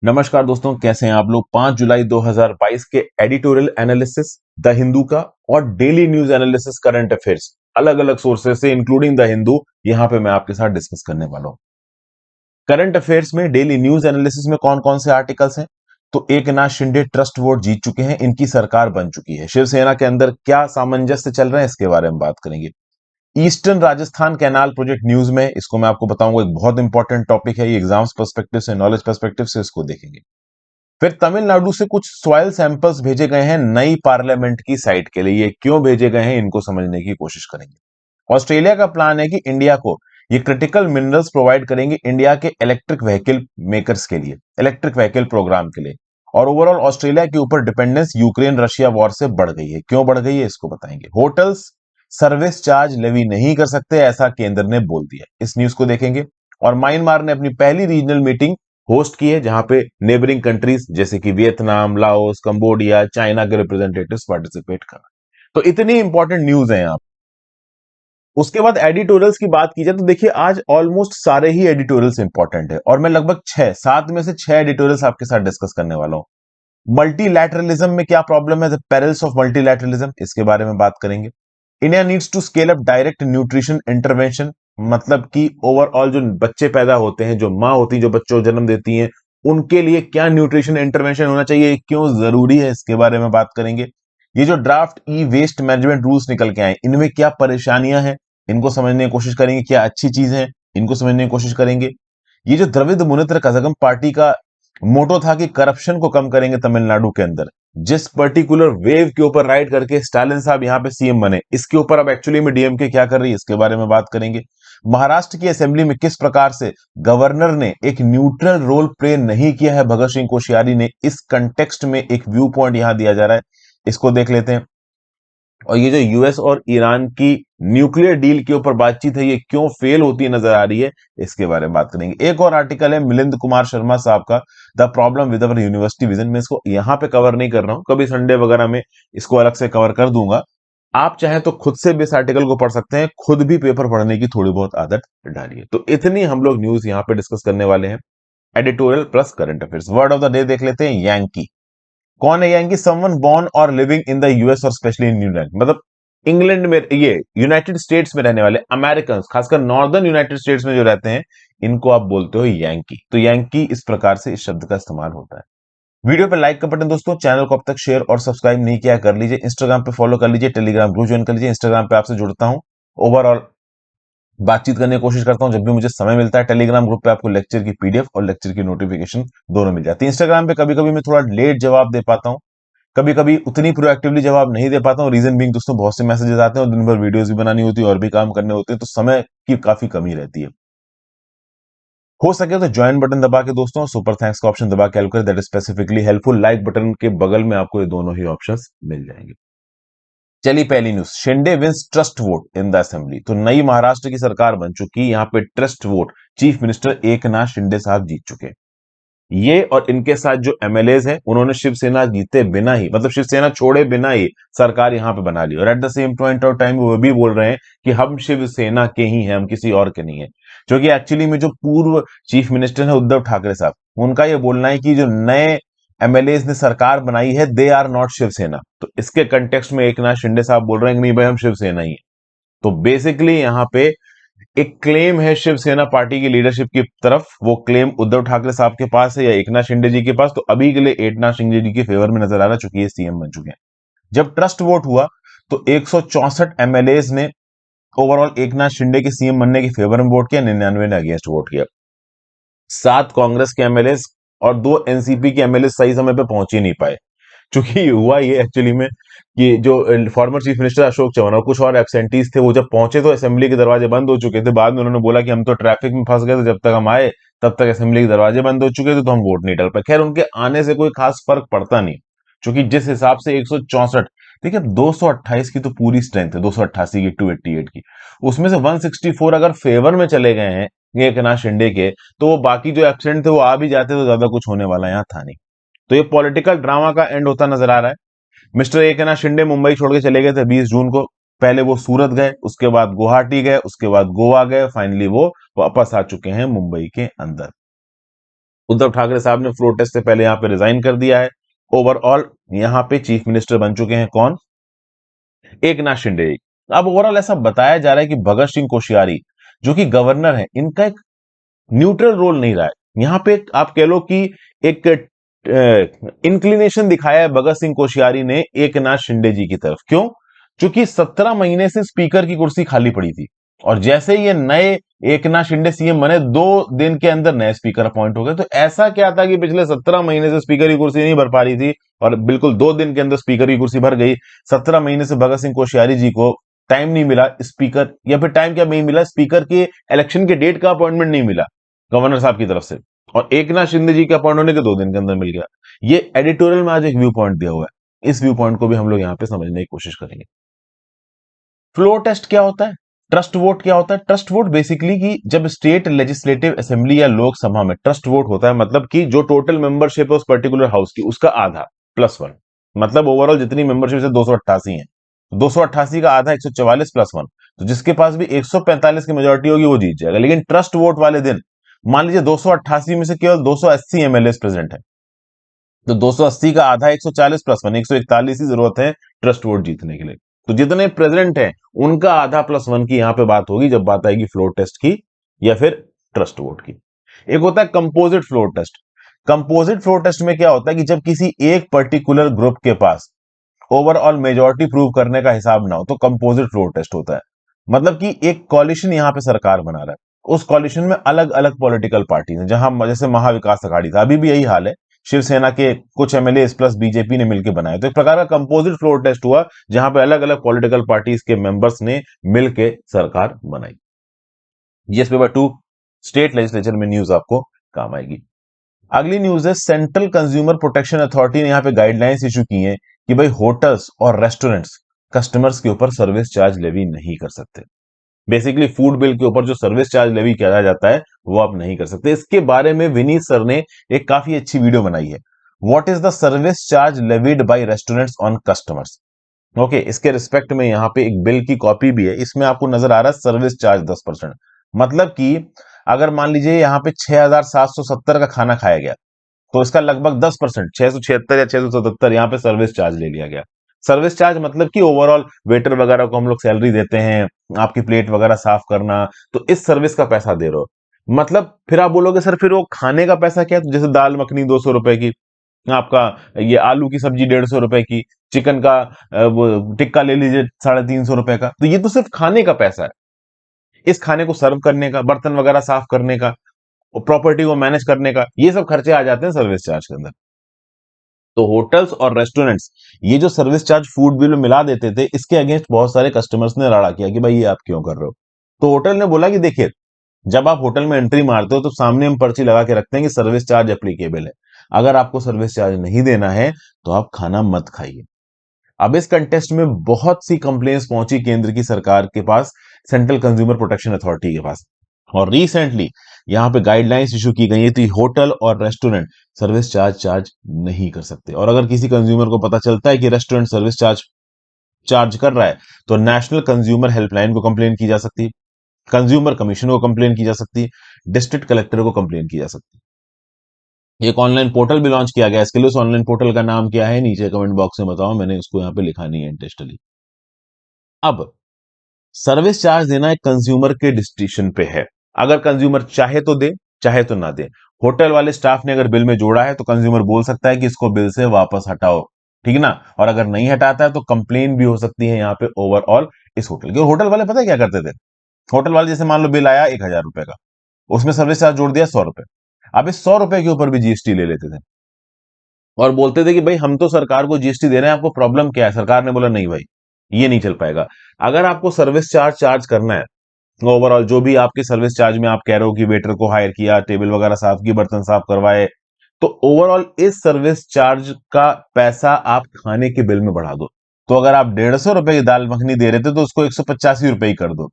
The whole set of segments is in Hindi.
नमस्कार दोस्तों, कैसे हैं आप लोग। 5 जुलाई 2022 के एडिटोरियल एनालिसिस द हिंदू का और daily news analysis current affairs अलग अलग सोर्सेस से इंक्लूडिंग द हिंदू यहां पे मैं आपके साथ डिस्कस करने वाला हूं। करंट अफेयर्स में डेली न्यूज एनालिसिस में कौन कौन से आर्टिकल्स हैं। तो एकनाथ शिंदे ट्रस्ट वोट जीत चुके हैं, इनकी सरकार बन चुकी है। शिवसेना के अंदर क्या सामंजस्य चल रहे हैं इसके बारे में बात करेंगे। Eastern Rajasthan canal project news में इसको मैं आपको बताऊंगा, एक बहुत इंपॉर्टेंट टॉपिक है ये, एग्जाम्स पर्सपेक्टिव से, नॉलेज पर्सपेक्टिव से इसको देखेंगे। फिर तमिलनाडु से कुछ सॉइल सैंपल्स भेजे गए हैं नई पार्लियामेंट की साइट के लिए। ये क्यों भेजे गए हैं इनको समझने की कोशिश करेंगे। ऑस्ट्रेलिया का प्लान है कि इंडिया को ये क्रिटिकल मिनरल्स प्रोवाइड करेंगे इंडिया के इलेक्ट्रिक व्हीकल मेकर्स के लिए, इलेक्ट्रिक व्हीकल प्रोग्राम के लिए। और ओवरऑल ऑस्ट्रेलिया के ऊपर डिपेंडेंस यूक्रेन रशिया वॉर से बढ़ गई है। क्यों बढ़ गई है इसको बताएंगे। होटल्स सर्विस चार्ज लेवी नहीं कर सकते, ऐसा केंद्र ने बोल दिया। इस न्यूज को देखेंगे। और म्यांमार ने अपनी पहली रीजनल मीटिंग होस्ट की है, जहां पे नेबरिंग कंट्रीज जैसे कि वियतनाम, लाओस, कंबोडिया, चाइना के रिप्रेजेंटेटिव्स पार्टिसिपेट कर रहे हैं। तो इतनी इंपॉर्टेंट न्यूज है यहाँ। उसके बाद एडिटोरियल्स की बात की जाए तो देखिए आज ऑलमोस्ट सारे ही एडिटोरियल्स इंपॉर्टेंट है और मैं लगभग 6-7 में से 6 एडिटोरियल्स आपके साथ डिस्कस करने वाला हूं। मल्टीलैटरलिज्म में क्या प्रॉब्लम है, द पेरिल्स ऑफ मल्टीलैटरलिज्म, इसके बारे में बात करेंगे। India needs to scale up direct nutrition intervention, मतलब कि ओवरऑल जो बच्चे पैदा होते हैं, जो माँ होती है, जो बच्चों को जन्म देती हैं, उनके लिए क्या न्यूट्रिशन इंटरवेंशन होना चाहिए, क्यों जरूरी है, इसके बारे में बात करेंगे। ये जो draft e waste management rules निकल के आए, इनमें क्या परेशानियां हैं, इनको समझने की कोशिश करेंगे। क्या अच्छी चीज है, इनको समझने की कोशिश करेंगे। ये जो द्रविड़ मुनेत्र कज़गम पार्टी का मोटो था कि करप्शन को कम करेंगे तमिलनाडु के अंदर, जिस पर्टिकुलर वेव के ऊपर राइड करके स्टालिन साहब यहां पे सीएम बने, इसके ऊपर अब एक्चुअली में डीएमके क्या कर रही है इसके बारे में बात करेंगे। महाराष्ट्र की असेंबली में किस प्रकार से गवर्नर ने एक न्यूट्रल रोल प्ले नहीं किया है भगत सिंह कोश्यारी ने, इस कंटेक्स्ट में एक व्यू पॉइंट यहां दिया जा रहा है, इसको देख लेते हैं। और ये जो यूएस और ईरान की न्यूक्लियर डील के ऊपर बातचीत है, ये क्यों फेल होती नजर आ रही है, इसके बारे में बात करेंगे। एक और आर्टिकल है मिलिंद कुमार शर्मा साहब का, the problem with our university vision. मैं इसको यहां पे कवर नहीं कर रहा हूं, कभी संडे वगैरह में इसको अलग से कवर कर दूंगा। आप चाहें तो खुद से भी इस आर्टिकल को पढ़ सकते हैं, खुद भी पेपर पढ़ने की थोड़ी बहुत आदत डालिए। तो इतनी हम लोग न्यूज यहां पे डिस्कस करने वाले हैं, editorial plus current affairs. Word of the day देख लेते हैं, यांकी। कौन है यांकी? समवन बोर्न और लिविंग इन द यूएस और स्पेशली इन न्यूजीलैंड, मतलब इंग्लैंड में, ये यूनाइटेड स्टेट्स में रहने वाले अमेरिकन, खासकर नॉर्दर्न यूनाइटेड स्टेट्स में जो रहते हैं, इनको आप बोलते हो यांकी। तो यांकी इस प्रकार से इस शब्द का इस्तेमाल होता है। वीडियो पे लाइक का बटन दोस्तों, चैनल को अब तक शेयर और सब्सक्राइब नहीं किया कर लीजिए, इंस्टाग्राम पे फॉलो कर लीजिए, टेलीग्राम ग्रुप ज्वाइन कर लीजिए। इंस्टाग्राम पे आपसे जुड़ता हूं, ओवरऑल बातचीत करने की कोशिश करता हूं जब भी मुझे समय मिलता है। टेलीग्राम ग्रुप पे आपको लेक्चर की पीडीएफ और लेक्चर की नोटिफिकेशन दोनों मिल जाती है। इंस्टाग्राम पे कभी कभी मैं थोड़ा लेट जवाब दे पाता हूं, कभी कभी उतनी प्रोएक्टिवली जवाब नहीं दे पाता हूं। रीजन बीइंग दोस्तों, बहुत से मैसेजेस आते हैं और दिन भर वीडियोस भी बनानी होती है और भी काम करने होते हैं, तो समय की काफी कमी रहती है। हो सके तो ज्वाइन बटन दबा के दोस्तों, सुपर थैंक्स का ऑप्शन दबा के हेल्प करें, that is specifically helpful. Like button के बगल में आपको ये दोनों ही ऑप्शंस मिल जाएंगे। चलिए पहली news, Shinde wins trust vote in the assembly. तो नई महाराष्ट्र की सरकार बन चुकी, यहां पे trust vote chief minister Eknath Shinde साहब जीत चुके। ये और इनके साथ जो एमएलएज हैं, उन्होंने शिवसेना जीते बिना ही, मतलब शिवसेना छोड़े बिना ही सरकार यहां पे बना ली। और at the same point of time वो भी बोल रहे हैं कि हम शिवसेना के ही हैं, हम किसी और के नहीं है। जो कि एक्चुअली में जो पूर्व चीफ मिनिस्टर है उद्धव ठाकरे साहब, उनका ये बोलना है कि जो नए एमएलएज ने सरकार बनाई है, दे आर नॉट शिवसेना। तो इसके कंटेक्स्ट में एक नाथ शिंदे साहब बोल रहे हैं कि नहीं भाई, हम शिवसेना ही है। तो बेसिकली यहां पे एक क्लेम है शिवसेना पार्टी की लीडरशिप की तरफ, वो क्लेम उद्धव ठाकरे साहब के पास है या एकनाथ शिंदे जी के पास। तो अभी के लिए एकनाथ शिंदे जी के फेवर में नजर आ रहा है, चूंकि ये सीएम बन चुके हैं। जब ट्रस्ट वोट हुआ तो 164 एमएलएज ने ओवरऑल एकनाथ शिंदे के सीएम बनने के फेवर में वोट किया, 99 ने अगेंस्ट वोट किया। 7 कांग्रेस के एमएलए और 2 एनसीपी के एमएलए सही समय पे पहुंच ही नहीं पाए। चूंकि हुआ ये एक्चुअली में कि जो former chief minister Ashok Chavan और कुछ और एब्सेंटीज थे, वो जब पहुंचे तो असेंबली के दरवाजे बंद हो चुके थे। बाद में उन्होंने बोला कि हम तो ट्रैफिक में फंस गए थे, जब तक हम आए तब तक असेंबली के दरवाजे बंद हो चुके थे, तो हम वोट नहीं डाल पाए। खैर, उनके आने से कोई खास फर्क पड़ता नहीं, क्योंकि जिस हिसाब से 164, देखिए 228 की तो पूरी स्ट्रेंथ है, 288 की, 288 की, उसमें से 164 अगर फेवर में चले गए हैं एकनाथ शिंदे के, तो वो बाकी जो एब्सेंट थे वो आ भी जाते तो ज्यादा कुछ होने वाला यहाँ था नहीं। तो ये पॉलिटिकल ड्रामा का एंड होता नजर आ रहा है। मिस्टर एकनाथ शिंदे मुंबई छोड़ के चले गए थे 20 जून को। पहले वो सूरत गए, उसके बाद गुवाहाटी गए, उसके बाद गोवा गए, फाइनली वो वापस आ चुके हैं मुंबई के अंदर। उद्धव ठाकरे साहब ने फ्लोर टेस्ट से पहले यहाँ पे रिजाइन कर दिया है। ओवरऑल यहाँ पे चीफ मिनिस्टर बन चुके हैं कौन? एकनाथ शिंदे। अब ओवरऑल ऐसा बताया जा रहा है कि भगत सिंह कोश्यारी जो कि गवर्नर है, इनका एक न्यूट्रल रोल नहीं रहा है। यहां पे आप कह लो कि एक इंक्लिनेशन दिखाया है भगत सिंह कोश्यारी ने एकनाथ शिंदे जी की तरफ। क्यों? क्योंकि 17 महीने से स्पीकर की कुर्सी खाली पड़ी थी, और जैसे ही ये नए एकनाथ शिंदे सीएम बने, 2 दिन के अंदर नए स्पीकर अपॉइंट हो गए। तो ऐसा क्या था कि पिछले 17 महीने से स्पीकर की कुर्सी नहीं भर पा रही थी, और बिल्कुल 2 दिन के अंदर स्पीकर की कुर्सी भर गई। 17 महीने से भगत सिंह कोश्यारी जी को टाइम नहीं मिला स्पीकर, या फिर टाइम क्या नहीं मिला, स्पीकर के इलेक्शन के डेट का अपॉइंटमेंट नहीं मिला गवर्नर साहब की तरफ से, और एकनाथ शिंदे जी के अपॉइंट होने के 2 दिन के अंदर मिल गया। ये एडिटोरियल में आज एक व्यू पॉइंट दिया हुआ है, इस व्यू पॉइंट को भी हम लोग यहाँ पे समझने की कोशिश करेंगे। फ्लोर टेस्ट क्या होता है? ट्रस्ट वोट क्या होता है? ट्रस्ट वोट बेसिकली कि जब स्टेट लेजिस्लेटिव असेंबली या लोकसभा में ट्रस्ट वोट होता है, मतलब कि जो टोटल मेंबरशिप है उस पर्टिकुलर हाउस की, उसका आधा +1, मतलब ओवरऑल जितनी मेंबरशिप है 288 है, 288 का आधा 144 +1, तो जिसके पास भी 145 की मेजोरिटी होगी वो जीत जाएगा। लेकिन ट्रस्ट वोट वाले दिन मान लीजिए 288 में से केवल 280 एमएलए प्रेजेंट है, तो 280 का आधा 140 +1, 141 की जरूरत है ट्रस्ट वोट जीतने के लिए। तो जितने प्रेसिडेंट हैं उनका आधा +1 की यहां पे बात होगी जब बात आएगी फ्लोर टेस्ट की या फिर ट्रस्ट वोट की। एक होता है composite floor test. Composite floor test में क्या होता है कि जब किसी एक पर्टिकुलर ग्रुप के पास ओवरऑल मेजोरिटी प्रूव करने का हिसाब ना हो तो कंपोजिट फ्लोर टेस्ट होता है। मतलब कि एक कॉलिशन यहां पे सरकार बना रहा है, उस कॉलिशन में अलग अलग पॉलिटिकल पार्टी हैं, जहां जैसे महाविकास अघाड़ी था, अभी भी यही हाल है, शिवसेना के कुछ एमएलए प्लस बीजेपी ने मिलकर बनाए, तो एक प्रकार का कंपोजिट फ्लोर टेस्ट हुआ जहां पे अलग अलग पॉलिटिकल पार्टीज के मेंबर्स ने मिलकर सरकार बनाई। यस पेपर 2 स्टेट लेजिस्लेचर में न्यूज आपको काम आएगी। अगली न्यूज है सेंट्रल कंज्यूमर प्रोटेक्शन अथॉरिटी ने यहाँ पे गाइडलाइंस इशू की हैं कि भाई होटल्स और रेस्टोरेंट्स कस्टमर्स के ऊपर सर्विस चार्ज लेवी नहीं कर सकते। बेसिकली फूड बिल के ऊपर जो सर्विस चार्ज लेवी किया जाता है वो आप नहीं कर सकते। इसके बारे में विनीत सर ने एक काफी अच्छी वीडियो बनाई है, what is the service charge levied by restaurants on customers. Okay, इसके रिस्पेक्ट में यहाँ पे एक बिल की कॉपी भी है, इसमें आपको नजर आ रहा है सर्विस चार्ज 10%। मतलब कि अगर मान लीजिए यहाँ पे 6,770 का खाना खाया गया, तो इसका लगभग 10%, 676 या 677 यहाँ पे सर्विस चार्ज ले लिया गया। सर्विस चार्ज मतलब कि ओवरऑल वेटर वगैरह को हम लोग सैलरी देते हैं, आपकी प्लेट वगैरह साफ करना, तो इस सर्विस का पैसा दे रहे हो। मतलब फिर आप बोलोगे सर फिर वो खाने का पैसा क्या है? तो जैसे दाल मखनी 200 रुपए की, आपका ये आलू की सब्जी 150 रुपए की, चिकन का वो टिक्का ले लीजिए 350 रुपए का, तो ये तो सिर्फ खाने का पैसा है। इस खाने को सर्व करने का, बर्तन वगैरह साफ करने का, प्रॉपर्टी को मैनेज करने का, ये सब खर्चे आ जाते हैं सर्विस चार्ज के अंदर। तो होटल्स और रेस्टोरेंट्स ये जो सर्विस चार्ज फूड बिल में मिला देते थे, इसके अगेंस्ट बहुत सारे कस्टमर्स ने लड़ा किया कि भाई ये आप क्यों कर रहे हो। तो होटल ने बोला कि देखिए, जब आप होटल में एंट्री मारते हो तो सामने हम पर्ची लगा के रखते हैं कि सर्विस चार्ज एप्लीकेबल है, अगर आपको सर्विस चार्ज नहीं देना है तो आप खाना मत खाइए। अब इस कंटेस्ट में बहुत सी कंप्लेंट्स पहुंची केंद्र की सरकार के पास, सेंट्रल कंज्यूमर प्रोटेक्शन अथॉरिटी के पास, और रिसेंटली यहां पे गाइडलाइंस इशू की गई थी, होटल और रेस्टोरेंट सर्विस चार्ज नहीं कर सकते। और अगर किसी कंज्यूमर को पता चलता है कि रेस्टोरेंट सर्विस चार्ज कर रहा है, तो नेशनल कंज्यूमर हेल्पलाइन को कंप्लेन की जा सकती है, कंज्यूमर कमीशन को कंप्लेन की जा सकती है, डिस्ट्रिक्ट कलेक्टर को कंप्लेन की जा सकती है। एक ऑनलाइन पोर्टल भी लॉन्च किया गया इसके लिए, उस ऑनलाइन पोर्टल का नाम क्या है नीचे कमेंट बॉक्स में बताओ, मैंने उसको यहाँ पे लिखा नहीं है इंटेंशनली। अब सर्विस चार्ज देना एक कंज्यूमर के डिस्क्रिप्शन पे है, अगर कंज्यूमर चाहे तो दे, चाहे तो ना दे। होटल वाले स्टाफ ने अगर बिल में जोड़ा है तो कंज्यूमर बोल सकता है कि इसको बिल से वापस हटाओ, ठीक है ना, और अगर नहीं हटाता है तो कंप्लेन भी हो सकती है यहाँ पे ओवरऑल इस होटल की। और होटल वाले पता है क्या करते थे? होटल वाले जैसे मान लो बिल आया 1,000 रुपए का, उसमें सर्विस चार्ज जोड़ दिया 100 रुपए, अब इस 100 रुपए के ऊपर भी जीएसटी ले लेते थे और बोलते थे कि भाई हम तो सरकार को जीएसटी दे रहे हैं, आपको प्रॉब्लम क्या है? सरकार ने बोला नहीं भाई, ये नहीं चल पाएगा। अगर आपको सर्विस चार्ज करना है, ओवरऑल जो भी आपके सर्विस चार्ज में आप कह रहे हो कि वेटर को हायर किया, टेबल वगैरह साफ की, बर्तन साफ करवाए, तो ओवरऑल इस सर्विस चार्ज का पैसा आप खाने के बिल में बढ़ा दो। तो अगर आप 150 रुपए की दाल मखनी दे रहे थे तो उसको 185 रुपए ही कर दो,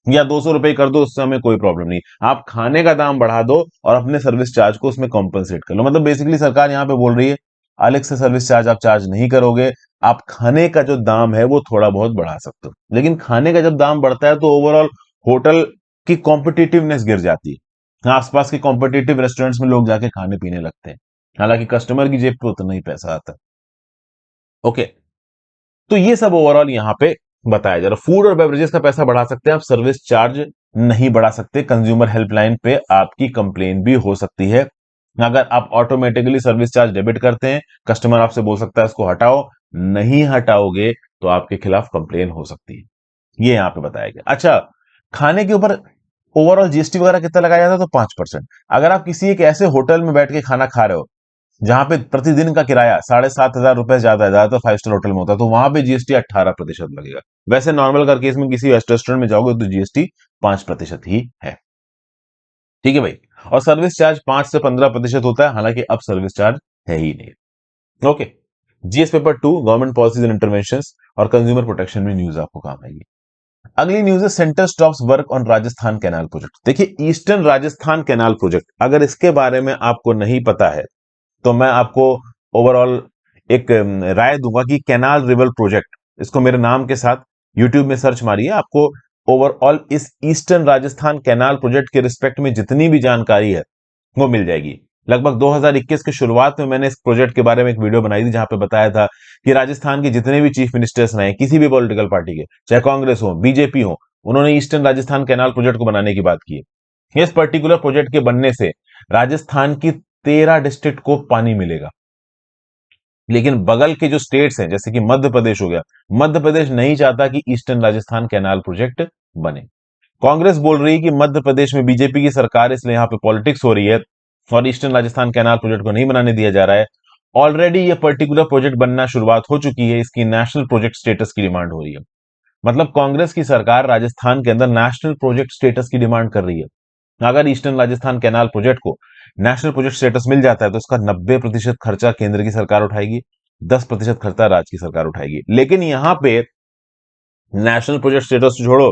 या 200 रुपए ही कर दो, उससे हमें कोई प्रॉब्लम नहीं। आप खाने का दाम बढ़ा दो और अपने सर्विस चार्ज को उसमें कॉम्पनसेट कर लो। मतलब बेसिकली सरकार यहाँ पे बोल रही है अलग से सर्विस चार्ज आप चार्ज नहीं करोगे, आप खाने का जो दाम है वो थोड़ा बहुत बढ़ा सकते हो। लेकिन खाने का जब दाम बढ़ता है तो ओवरऑल होटल की कॉम्पिटिटिवनेस गिर जाती है। आसपास के कॉम्पिटिटिव रेस्टोरेंट्स में लोग जाके खाने पीने लगते हैं, हालांकि कस्टमर की जेब पे उतना ही पैसा आता है। ओके, तो ये सब ओवरऑल यहाँ पे बताया जा रहा है। फूड और बेवरेजेस का पैसा बढ़ा सकते हैं आप, सर्विस चार्ज नहीं बढ़ा सकते। कंज्यूमर हेल्पलाइन पे आपकी कंप्लेन भी हो सकती है। अगर आप ऑटोमेटिकली सर्विस चार्ज डेबिट करते हैं, कस्टमर आपसे बोल सकता है इसको हटाओ, नहीं हटाओगे तो आपके खिलाफ कंप्लेन हो सकती है। ये यहां पे बताया गया। अच्छा, खाने के ऊपर ओवरऑल जीएसटी वगैरह कितना लगाया जाता है? तो 5%। अगर आप किसी एक ऐसे होटल में बैठ के खाना खा रहे हो जहां पे प्रतिदिन का किराया 7,500 रुपए ज्यादा है, ज्यादातर 5 स्टार होटल में होता है, तो वहां पे जीएसटी 18% लगेगा। वैसे नॉर्मल कर केस में किसी रेस्टोरेंट में जाओगे तो जीएसटी 5% ही है। ठीक है भाई। और सर्विस चार्ज 5 से 15% होता है, हालांकि अब सर्विस चार्ज है ही नहीं। Okay, GS paper 2, government policies and intervention और कंज्यूमर प्रोटेक्शन में न्यूज आपको काम आएगी। अगली न्यूज है centre stops work on Rajasthan canal project. देखिए, ईस्टर्न राजस्थान कैनाल प्रोजेक्ट, अगर इसके बारे में आपको नहीं पता है तो मैं आपको ओवरऑल एक राय दूंगा कि कैनाल रिवर प्रोजेक्ट, इसको मेरे नाम के साथ यूट्यूब में सर्च मारिए, आपको ओवरऑल इस ईस्टर्न राजस्थान कैनाल प्रोजेक्ट के रिस्पेक्ट में जितनी भी जानकारी है वो मिल जाएगी। लगभग 2021 के शुरुआत में मैंने इस प्रोजेक्ट के बारे में एक वीडियो बनाई थी जहां पे बताया था कि राजस्थान के जितने भी चीफ मिनिस्टर्स रहे किसी भी पॉलिटिकल पार्टी के, चाहे कांग्रेस हो बीजेपी हो, उन्होंने ईस्टर्न राजस्थान कैनाल प्रोजेक्ट को बनाने की बात की है। इस पर्टिकुलर प्रोजेक्ट के बनने से राजस्थान की 13 डिस्ट्रिक्ट को पानी मिलेगा। लेकिन बगल के जो स्टेट्स हैं जैसे कि मध्य प्रदेश हो गया, मध्य प्रदेश नहीं चाहता कि ईस्टर्न राजस्थान कैनाल प्रोजेक्ट बने। कांग्रेस बोल रही है कि मध्य प्रदेश में बीजेपी की सरकार, इसलिए यहां पे पॉलिटिक्स हो रही है और ईस्टर्न राजस्थान कैनाल प्रोजेक्ट को नहीं बनाने दिया जा रहा है। ऑलरेडी ये पर्टिकुलर प्रोजेक्ट बनना शुरुआत हो चुकी है, इसकी नेशनल प्रोजेक्ट स्टेटस की डिमांड हो रही है। मतलब कांग्रेस की सरकार राजस्थान के अंदर नेशनल प्रोजेक्ट स्टेटस की डिमांड कर रही है। अगर ईस्टर्न राजस्थान कैनाल प्रोजेक्ट को नेशनल प्रोजेक्ट स्टेटस मिल जाता है तो इसका 90% खर्चा केंद्र की सरकार उठाएगी, 10% खर्चा राज्य की सरकार उठाएगी। लेकिन यहां पे नेशनल प्रोजेक्ट स्टेटस छोड़ो,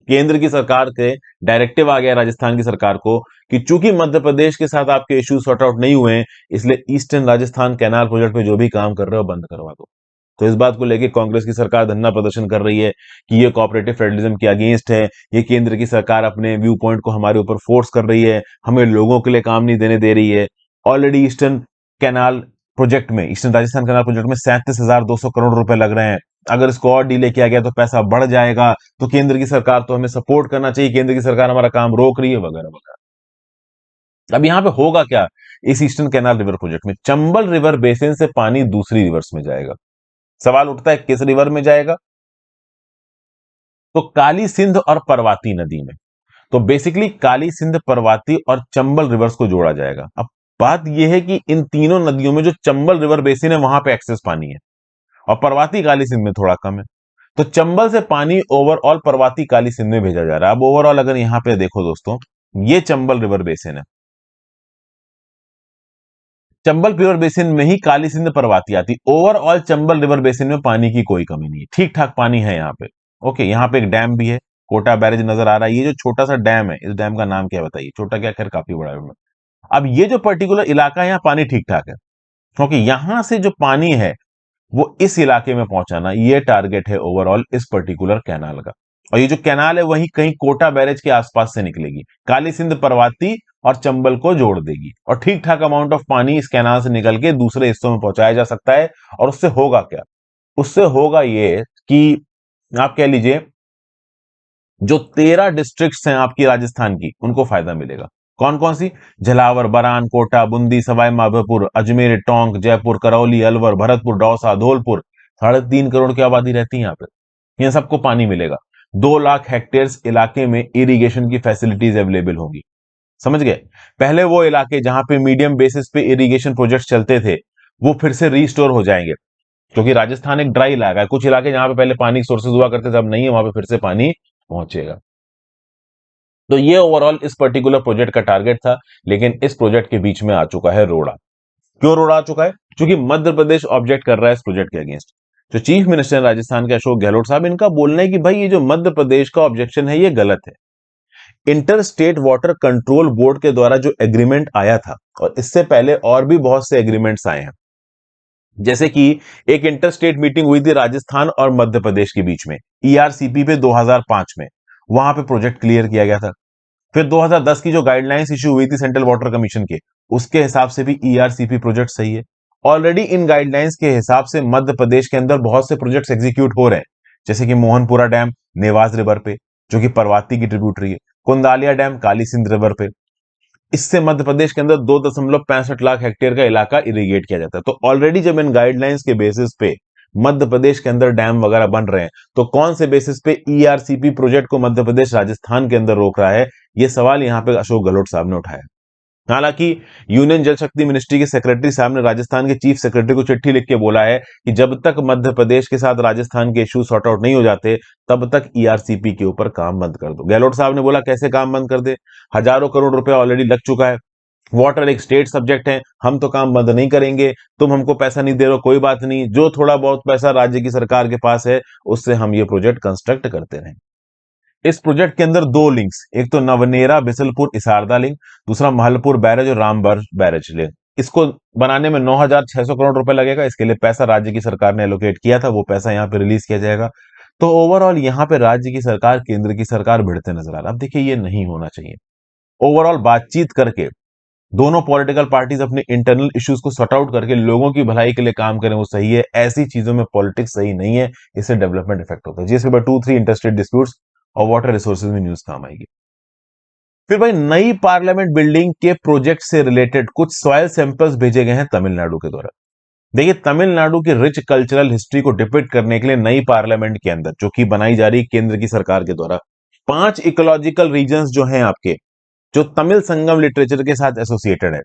केंद्र की सरकार के डायरेक्टिव आ गया राजस्थान की सरकार को कि चूंकि मध्य प्रदेश के साथ आपके इश्यूज सॉर्ट आउट नहीं हुए हैं, इसलिए ईस्टर्न राजस्थान कैनाल प्रोजेक्ट पे जो भी काम कर रहे हो बंद करवा दो। तो इस बात को लेकर कांग्रेस की सरकार धरना प्रदर्शन कर रही है कि ये कोऑपरेटिव फेडरलिज्म के अगेंस्ट है, ये केंद्र की सरकार अपने व्यू पॉइंट को हमारे ऊपर फोर्स कर रही है, हमें लोगों के लिए काम नहीं देने दे रही है। Already canal eastern Rajasthan canal project में 37,200 करोड़ रुपए लग रहे हैं। अगर इसको और डिले किया गया तो पैसा बढ़ जाएगा, तो केंद्र की सरकार तो हमें सपोर्ट करना चाहिए, केंद्र की सरकार हमारा काम रोक रही है, वगैरह वगैरह। अब यहां पे होगा क्या? इस ईस्टर्न कैनाल रिवर प्रोजेक्ट में चंबल रिवर बेसिन से पानी दूसरी रिवर्स में जाएगा। सवाल उठता है किस रिवर में जाएगा? तो काली सिंध और परवाती नदी में। तो बेसिकली काली सिंध, परवाती और चंबल रिवर्स को जोड़ा जाएगा। अब बात यह है कि इन तीनों नदियों में जो चंबल रिवर बेसिन है वहां पे एक्सेस पानी है और परवाती काली सिंध में थोड़ा कम है। तो चंबल से पानी ओवरऑल परवाती काली सिंध में भेजा जा रहा है। अब ओवरऑल अगर यहां पे देखो दोस्तों, ये चंबल रिवर बेसिन है, चंबल रिवर बेसिन में ही काली सिंध परवाती आती। ओवरऑल चंबल रिवर बेसिन में पानी की कोई कमी नहीं है, ठीक ठाक पानी है यहाँ पे। ओके, यहाँ पे एक डैम भी है, कोटा बैरेज नजर आ रहा है। ये जो छोटा सा डैम है, इस डैम का नाम क्या बताइए? छोटा क्या, खैर काफी बड़ा है। अब ये जो पर्टिकुलर इलाका है यहाँ पानी ठीक ठाक है, क्योंकि यहां से जो पानी है वो इस इलाके में पहुंचाना, ये टारगेट है ओवरऑल इस पर्टिकुलर कैनाल का। और ये जो कैनाल है वही कहीं कोटा बैरेज के आसपास से निकलेगी, काली सिंध, परवाती और चंबल को जोड़ देगी और ठीक ठाक अमाउंट ऑफ पानी इस कैनाल से निकल के दूसरे हिस्सों में पहुंचाया जा सकता है। और उससे होगा क्या? उससे होगा ये कि आप कह लीजिए जो 13 डिस्ट्रिक्ट्स हैं आपकी राजस्थान की, उनको फायदा मिलेगा। कौन कौन सी? झलावर, बरान, कोटा, बूंदी, सवाई माधोपुर, अजमेर, टोंक, जयपुर, करौली, अलवर, भरतपुर, दौसा, धौलपुर। 3.5 करोड़ की आबादी रहती है यहाँ पे। इन सबको पानी मिलेगा। 2 लाख हेक्टेयर इलाके में इरिगेशन की फैसिलिटीज अवेलेबल होंगी। समझ गए? पहले वो इलाके जहां पे मीडियम बेसिस पे इरिगेशन प्रोजेक्ट चलते थे वो फिर से रीस्टोर हो जाएंगे, क्योंकि राजस्थान एक ड्राई इलाका है। कुछ इलाके जहां पे पहले पानी सोर्सेज हुआ करते थे, अब नहीं है, वहां पे फिर से पानी पहुंचेगा। तो ये ओवरऑल इस पर्टिकुलर प्रोजेक्ट का टारगेट था, लेकिन इस प्रोजेक्ट के बीच में आ चुका है रोड़ा। क्यों रोड़ा आ चुका है? क्योंकि मध्य प्रदेश ऑब्जेक्ट कर रहा है इस प्रोजेक्ट के अगेंस्ट। जो चीफ मिनिस्टर राजस्थान के अशोक गहलोत साहब, इनका बोलना है कि भाई ये जो मध्य प्रदेश का ऑब्जेक्शन है ये गलत है। Inter state water control board के द्वारा जो एग्रीमेंट आया था, और इससे पहले और भी बहुत से एग्रीमेंट्स आए हैं, जैसे कि एक इंटर स्टेट मीटिंग हुई थी राजस्थान और मध्य प्रदेश के बीच में ईआरसीपी पे 2005 में, वहां पे प्रोजेक्ट क्लियर किया गया था। फिर 2010 की जो गाइडलाइंस इशू हुई थी सेंट्रल वाटर कमीशन के, उसके हिसाब से भी ईआरसीपी प्रोजेक्ट सही है। ऑलरेडी इन गाइडलाइंस के हिसाब से मध्य प्रदेश के अंदर बहुत से प्रोजेक्ट्स एग्जीक्यूट हो रहे हैं, जैसे कि मोहनपुरा डैम नेवाज रिवर पे, जो कि परवाती की ट्रिब्यूटरी है, कुंदालिया डैम काली सिंध रिवर पे। इससे मध्य प्रदेश के अंदर 2.65 लाख हेक्टेयर का इलाका इरिगेट किया जाता है। तो ऑलरेडी जब इन गाइडलाइंस के बेसिस पे मध्य प्रदेश के अंदर डैम वगैरह बन रहे हैं, तो कौन से बेसिस पे ईआरसीपी प्रोजेक्ट को मध्य प्रदेश राजस्थान के अंदर रोक रहा है, ये सवाल यहां पे अशोक गहलोत साहब ने उठाया। हालांकि यूनियन जल शक्ति मिनिस्ट्री के सेक्रेटरी साहब ने राजस्थान के चीफ सेक्रेटरी को चिट्ठी लिख के बोला है कि जब तक मध्य प्रदेश के साथ राजस्थान के इश्यू सॉर्ट आउट नहीं हो जाते, तब तक ईआरसीपी के ऊपर काम बंद कर दो। गहलोत साहब ने बोला कैसे काम बंद कर दे, हजारों करोड़ रुपए ऑलरेडी लग चुका है, वाटर एक स्टेट सब्जेक्ट है, हम तो काम बंद नहीं करेंगे, तुम हमको पैसा नहीं दे रहे हो कोई बात नहीं, जो थोड़ा बहुत पैसा राज्य की सरकार के पास है उससे हम ये प्रोजेक्ट कंस्ट्रक्ट करते रहे। इस प्रोजेक्ट के अंदर दो लिंक्स, एक तो नवनेरा बिसलपुर इसारदा लिंक, दूसरा महलपुर बैरेज और रामबर बैरेज लिंक। इसको बनाने में 9,600 करोड़ रुपए लगेगा। इसके लिए पैसा राज्य की सरकार ने एलोकेट किया था, वो पैसा यहाँ पे रिलीज किया जाएगा। तो ओवरऑल यहाँ पे राज्य की सरकार केंद्र की सरकार भिड़ते नजर आ रहा है। अब देखिए ये नहीं होना चाहिए। ओवरऑल बातचीत करके दोनों पॉलिटिकल पार्टीज अपने इंटरनल इश्यूज को सॉर्ट आउट करके लोगों की भलाई के लिए काम करें, वो सही है। ऐसी चीजों में पॉलिटिक्स सही नहीं है, इससे डेवलपमेंट इफेक्ट होता है। जिसके बाद 2-3 इंटरस्टेट डिस्प्यूट्स और वाटर रिसोर्सेज में न्यूज काम आएगी। फिर भाई नई पार्लियामेंट बिल्डिंग के प्रोजेक्ट से रिलेटेड कुछ सॉइल सैंपल्स भेजे गए हैं तमिलनाडु के द्वारा। देखिए तमिलनाडु की रिच कल्चरल हिस्ट्री को डिपिक्ट करने के लिए नई पार्लियामेंट के अंदर, जो कि बनाई जा रही केंद्र की सरकार के द्वारा, 5 इकोलॉजिकल रीजन्स जो हैं आपके, जो तमिल संगम लिटरेचर के साथ एसोसिएटेड है,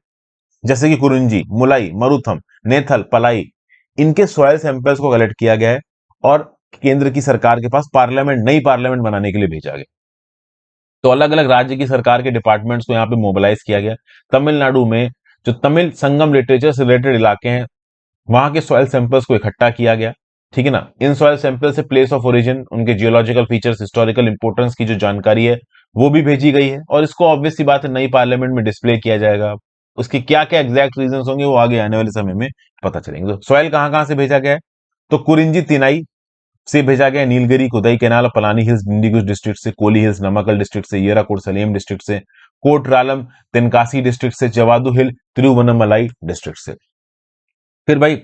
जैसे कि कुरुंजी, मुलाई, मरुथम, नेथल, पलाई, इनके सॉइल सैंपल्स को कलेक्ट किया गया है और केंद्र की सरकार के पास पार्लियामेंट, नई पार्लियामेंट बनाने के लिए भेजा गया। तो अलग अलग राज्य की सरकार के डिपार्टमेंट्स को यहाँ पे मोबिलाइज किया गया। तमिलनाडु में जो तमिल संगम लिटरेचर से रिलेटेड इलाके हैं, वहां के सॉइल सैंपल्स को इकट्ठा किया गया, ठीक है ना। इन सॉइल सैंपल से प्लेस ऑफ ओरिजिन, उनके जियोलॉजिकल फीचर्स, हिस्टोरिकल इंपोर्टेंस की जो जानकारी है वो भी भेजी गई है, और इसको ऑब्वियस सी बात है नई पार्लियामेंट में डिस्प्ले किया जाएगा। उसके क्या क्या एग्जैक्ट रीजन होंगे वो आगे आने वाले समय में पता चलेंगे। तो सॉइल कहां कहां से भेजा गया है, तो कुरिंजी तिनाई से भेजा गया, नीलगिरी खुदाई केनाल पलानी हिल्स डिंडीगुस डिस्ट्रिक्ट से, कोली हिल्स नमक्कल डिस्ट्रिक्ट से, येराकुड सलेम डिस्ट्रिक्ट से, कोटरालम तेनकासी डिस्ट्रिक्ट से, जवादु हिल तिरुवन्नमलाई डिस्ट्रिक्ट से। फिर भाई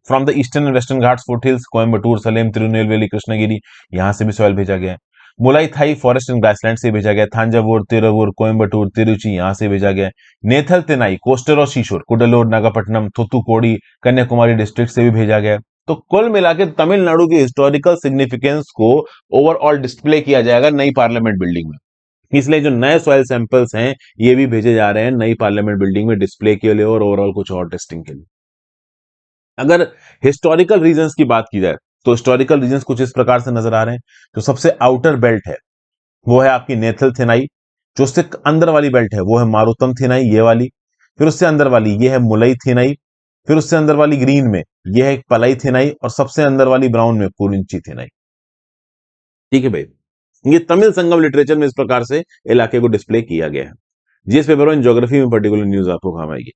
from the eastern and western Ghats foothills Coimbatore Salem Tirunelveli Krishnagiri, यहां से भी सॉइल भेजा गया है। मुलाई थाई फॉरेस्ट एंड ग्रासलैंड से भेजा गया। थांजावुर तिरुवुर कोयम्बटूर तिरुचि, यहां से भेजा गया। नेथल तेनाई कोस्टर और शीशोर कुडलोर नागापट्टनम थुथुकोडी कन्याकुमारी डिस्ट्रिक्ट से भी भेजा गया। तो कुल मिला के तमिलनाडु की हिस्टोरिकल सिग्निफिकेंस को ओवरऑल डिस्प्ले किया जाएगा नई पार्लियामेंट बिल्डिंग में। इसलिए जो नए सॉइल सैंपल्स हैं ये भी भेजे जा रहे हैं नई पार्लियामेंट बिल्डिंग में डिस्प्ले के लिए और ओवरऑल कुछ और टेस्टिंग के लिए। अगर हिस्टोरिकल रीजंस की बात की जाए तो हिस्टोरिकल रीजंस कुछ इस प्रकार से नजर आ रहे हैं। जो सबसे आउटर बेल्ट है वो है आपकी नेथल थिनाई, जो उससे अंदर वाली बेल्ट है वो है मारुतम थिनाई, ये वाली। फिर उससे अंदर वाली ये है मुलई थिनाई। फिर उससे अंदर वाली ग्रीन में ये है एक पलाई थिनाई, और सबसे अंदर वाली ब्राउन में कुरिंची थिनाई। ठीक है भाई, ये तमिल संगम लिटरेचर में इस प्रकार से इलाके को डिस्प्ले किया गया है। जीएस पेपर इन ज्योग्राफी में पर्टिकुलर न्यूज आपको काम आएगी।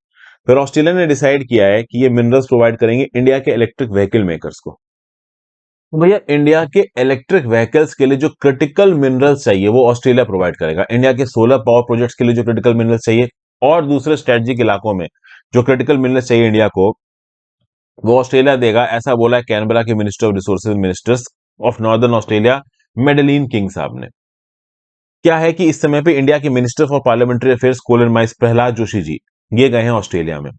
फिर ऑस्ट्रेलिया ने डिसाइड किया है कि ये मिनरल्स प्रोवाइड करेंगे इंडिया के इलेक्ट्रिक व्हीकल मेकर्स को। तो भैया इंडिया के इलेक्ट्रिक व्हीकल्स के लिए जो क्रिटिकल मिनरल्स चाहिए वो ऑस्ट्रेलिया प्रोवाइड करेगा। इंडिया के सोलर पावर प्रोजेक्ट्स के लिए जो क्रिटिकल मिनरल्स चाहिए और दूसरे स्ट्रेटेजिक इलाकों में जो क्रिटिकल मिनरल्स चाहिए इंडिया को, वो ऑस्ट्रेलिया देगा, ऐसा बोला है कैनबरा के minister of resources ministers of northern Australia Madeline King साहब ने। क्या है कि इस समय पे इंडिया के मिनिस्टर फॉर पार्लियामेंट्री अफेयर्स कोलन माइस प्रहलाद जोशी जी ये गए हैं ऑस्ट्रेलिया में।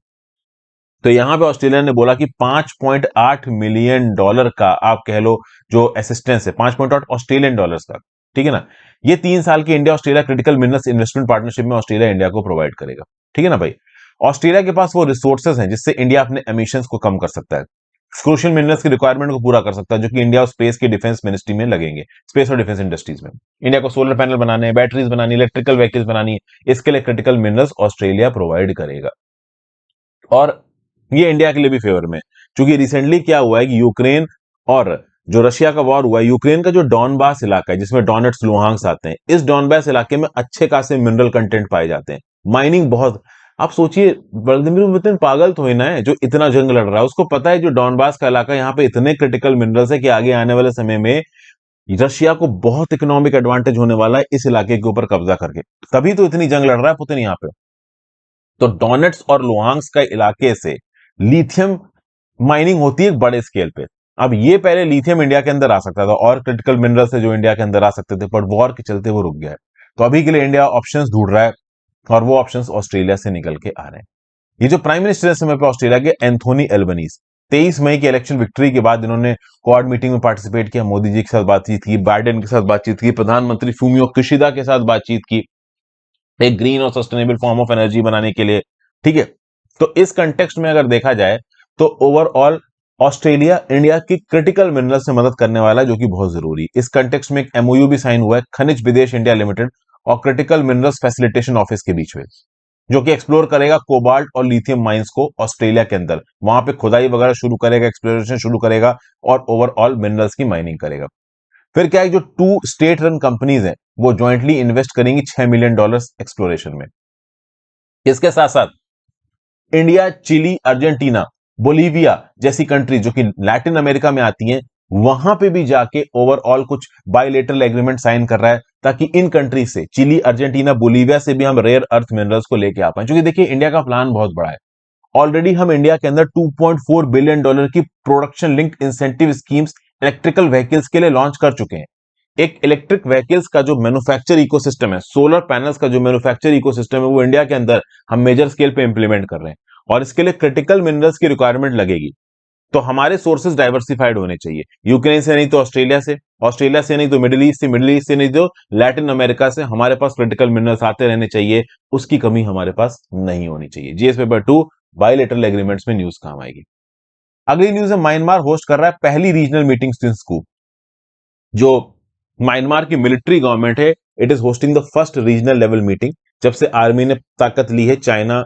तो यहां पे ऑस्ट्रेलिया ने बोला कि $5.8 मिलियन का आप कह लो जो असिस्टेंस है, 5.8 ऑस्ट्रेलियन डॉलर्स का, ठीक है ना। ये 3 साल की India Australia critical minerals investment partnership में ऑस्ट्रेलिया इंडिया को प्रोवाइड करेगा, ठीक है ना भाई। ऑस्ट्रेलिया के पास वो रिसोर्सेज हैं जिससे इंडिया अपने एमिशंस को कम कर सकता है, क्रूशियल मिनरल्स की रिक्वायरमेंट को पूरा कर सकता है, जो कि इंडिया और स्पेस की डिफेंस मिनिस्ट्री में लगेंगे, स्पेस और डिफेंस इंडस्ट्रीज में। इंडिया को सोलर पैनल बनाने हैं, बैटरीज बनानी, इलेक्ट्रिकल व्हीकल्स बनानी है, इसके लिए क्रिटिकल मिनरल्स ऑस्ट्रेलिया प्रोवाइड करेगा। और ये इंडिया के लिए भी फेवर में, क्योंकि रिसेंटली क्या हुआ है कि यूक्रेन और जो रशिया का वॉर हुआ है, यूक्रेन का जो डॉनबास इलाका है जिसमें डोनेट्स लुहांस आते हैं, इस डॉनबास इलाके में अच्छे खासे मिनरल कंटेंट पाए जाते हैं, माइनिंग बहुत। आप सोचिए व्लादिमीर पुतिन पागल तो ही ना है जो इतना जंग लड़ रहा है, उसको पता है जो डॉनबास का इलाका यहाँ पे इतने क्रिटिकल मिनरल्स है कि आगे आने वाले समय में रशिया को बहुत इकोनॉमिक एडवांटेज होने वाला है इस इलाके के ऊपर कब्जा करके, तभी तो इतनी जंग लड़ रहा है पुतिन यहां पे। तो डोनेट्स और लुहांस्क का इलाके से लिथियम माइनिंग होती है एक बड़े स्केल पे। अब ये पहले लिथियम इंडिया के अंदर आ सकता था और क्रिटिकल मिनरल्स है जो इंडिया के अंदर आ सकते थे, पर वॉर के चलते वो रुक गया है। तो अभी के लिए इंडिया ऑप्शंस ढूंढ रहा है और वो ऑप्शंस ऑस्ट्रेलिया से निकल के आ रहे हैं। ये जो प्राइम मिनिस्टर है समय पे ऑस्ट्रेलिया के, एंथोनी एल्बनीज, 23 मई की इलेक्शन विक्ट्री के बाद इन्होंने क्वाड मीटिंग में पार्टिसिपेट किया, मोदी जी के साथ बातचीत की, बाइडेन के साथ बातचीत की, प्रधानमंत्री फूमियो किशिदा के साथ बातचीत की, एक ग्रीन और सस्टेनेबल फॉर्म ऑफ एनर्जी बनाने के लिए। ठीक है, तो इस कंटेक्स्ट में अगर देखा जाए तो ओवरऑल ऑस्ट्रेलिया इंडिया की क्रिटिकल मिनरल से मदद करने वाला है, जो कि बहुत जरूरी है। इस कंटेक्स्ट में एक एमओयू भी साइन हुआ है खनिज विदेश इंडिया लिमिटेड और क्रिटिकल मिनरल्स फैसिलिटेशन ऑफिस के बीच में, जो कि एक्सप्लोर करेगा कोबाल्ट और लिथियम माइंस को ऑस्ट्रेलिया के अंदर, वहां पे खुदाई वगैरह शुरू करेगा, एक्सप्लोरेशन शुरू करेगा और ओवरऑल मिनरल्स की माइनिंग करेगा। फिर क्या है, जो 2 स्टेट रन कंपनीज हैं वो ज्वाइंटली इन्वेस्ट करेंगी $6 मिलियन एक्सप्लोरेशन में। इसके साथ साथ इंडिया, चिली, अर्जेंटीना, बोलीविया जैसी कंट्री जो कि लैटिन अमेरिका में आती हैं, वहां पे भी जाके ओवरऑल कुछ बायलेटरल एग्रीमेंट साइन कर रहा है, ताकि इन कंट्री से, चिली, अर्जेंटीना, बोलीविया से भी हम रेयर अर्थ मिनरल्स को लेके आ पाए। क्योंकि देखिए इंडिया का प्लान बहुत बड़ा है। ऑलरेडी हम इंडिया के अंदर $2.4 बिलियन की production linked incentive schemes electrical vehicles के लिए लॉन्च कर चुके हैं। एक इलेक्ट्रिक व्हीकल्स का जो मैन्युफैक्चर इकोसिस्टम है, सोलर पैनल्स का जो मैन्युफैक्चर इकोसिस्टम है, वो इंडिया के अंदर हम मेजर स्केल पे इंप्लीमेंट कर रहे हैं और इसके लिए क्रिटिकल मिनरल्स की रिक्वायरमेंट लगेगी। तो हमारे सोर्सेज डाइवर्सिफाइड होने चाहिए, यूक्रेन से नहीं तो ऑस्ट्रेलिया से, ऑस्ट्रेलिया से नहीं तो मिडिल ईस्ट से, मिडिल ईस्ट से नहीं तो लैटिन अमेरिका से हमारे पास क्रिटिकल मिनरल्स आते रहने चाहिए। उसकी कमी हमारे पास नहीं होनी चाहिए। जीएस पेपर 2 बायलेटरल एग्रीमेंट्स में न्यूज काम आएगी। अगली न्यूज है, म्यांमार होस्ट कर रहा है पहली रीजनल मीटिंग सिंस कू। जो म्यांमार की मिलिट्री गवर्नमेंट है, it is hosting the first regional level meeting. जब से आर्मी ने ताकत ली है, चाइना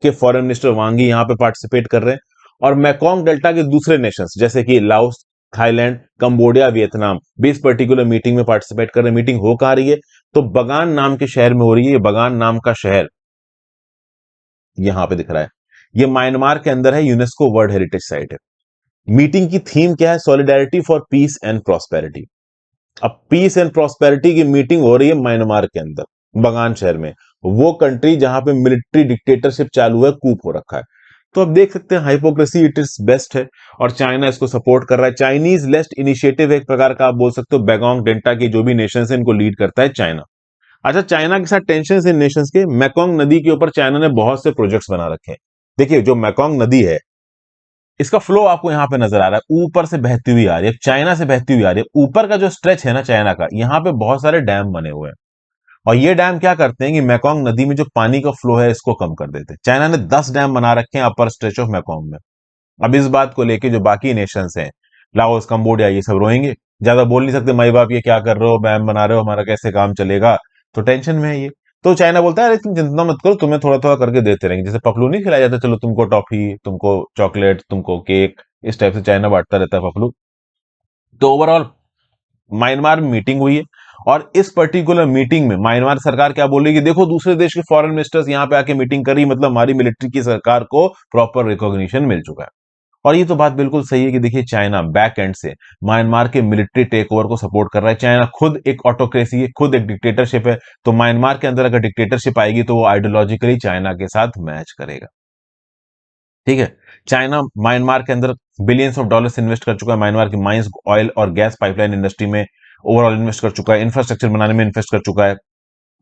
के फॉरेन मिनिस्टर वांगी यहां पे पार्टिसिपेट कर रहे हैं और मैकोंग डेल्टा के दूसरे नेशंस जैसे कि लाओस, थाईलैंड, कंबोडिया, वियतनाम भी इस पर्टिकुलर मीटिंग में पार्टिसिपेट कर रहे हैं। मीटिंग हो कहां रही है, तो बगान नाम के शहर में हो रही है। ये बगान नाम का शहर यहां पे दिख रहा है, ये म्यांमार के अंदर है, यूनेस्को वर्ल्ड हेरिटेज साइट है। मीटिंग की थीम क्या है, solidarity for piece and prosperity. अब पीस एंड प्रॉस्पेरिटी की मीटिंग हो रही है म्यांमार के अंदर, बगान शहर में, वो कंट्री जहां पे मिलिट्री डिक्टेटरशिप चालू है, कूप हो रखा है। तो अब देख सकते हैं हाइपोक्रेसी इट इज बेस्ट है और चाइना इसको सपोर्ट कर रहा है। चाइनीज लेस्ट इनिशिएटिव एक प्रकार का आप बोल सकते हो, बेगोंग डेल्टा की जो भी नेशन है इनको लीड करता है चाइना। अच्छा, चाइना के साथ टेंशन इन नेशंस के, मैकोंग नदी के ऊपर चाइना ने बहुत से प्रोजेक्ट्स बना रखे हैं। देखिए जो मैकोंग नदी है, इसका फ्लो आपको यहां पे नजर आ रहा है, ऊपर से बहती हुई आ रही है, चाइना से बहती हुई आ रही है। ऊपर का जो स्ट्रेच है ना चाइना का, यहां पे बहुत सारे डैम बने हुए हैं और ये डैम क्या करते हैं कि मैकोंग नदी में जो पानी का फ्लो है इसको कम कर देते हैं। चाइना ने 10 डैम बना रखे हैं अपर स्ट्रेच ऑफ मैकोंग में। अब इस बात को लेके जो बाकी नेशंस हैं, लाओस, कंबोडिया, ये सब रोएंगे, ज्यादा बोल नहीं सकते, माई बाप ये क्या कर रहे हो, डैम बना रहे हो, हमारा कैसे काम चलेगा, तो टेंशन में है ये। तो चाइना बोलता है अरे तुम चिंता मत करो, तुम्हें थोड़ा थोड़ा करके देते रहेंगे, जैसे पपलू नहीं खिलाया जाता, चलो तुमको टॉफी, तुमको चॉकलेट, तुमको केक, इस टाइप से चाइना बांटता रहता है पपलू। तो ओवरऑल म्यांमार में मीटिंग हुई है और इस पर्टिकुलर मीटिंग में म्यांमार सरकार क्या बोल रही है कि देखो दूसरे देश के फॉरेन मिनिस्टर्स यहां पे आके मीटिंग कर रही, मतलब हमारी मिलिट्री की सरकार को प्रॉपर रिकॉग्निशन मिल चुका है। और ये तो बात बिल्कुल सही है कि देखिए चाइना बैक एंड से म्यांमार के मिलिट्री टेक ओवर को सपोर्ट कर रहा है। चाइना खुद एक ऑटोक्रेसी है, खुद एक डिक्टेटरशिप है, तो म्यांमार के अंदर अगर डिक्टेटरशिप आएगी तो वो आइडियोलॉजिकली चाइना के साथ मैच करेगा। ठीक है, चाइना म्यांमार के अंदर बिलियंस ऑफ डॉलर्स इन्वेस्ट कर चुका है, म्यांमार की माइंस, ऑयल और गैस पाइपलाइन इंडस्ट्री में ओवरऑल इन्वेस्ट कर चुका है, इंफ्रास्ट्रक्चर बनाने में इन्वेस्ट कर चुका है।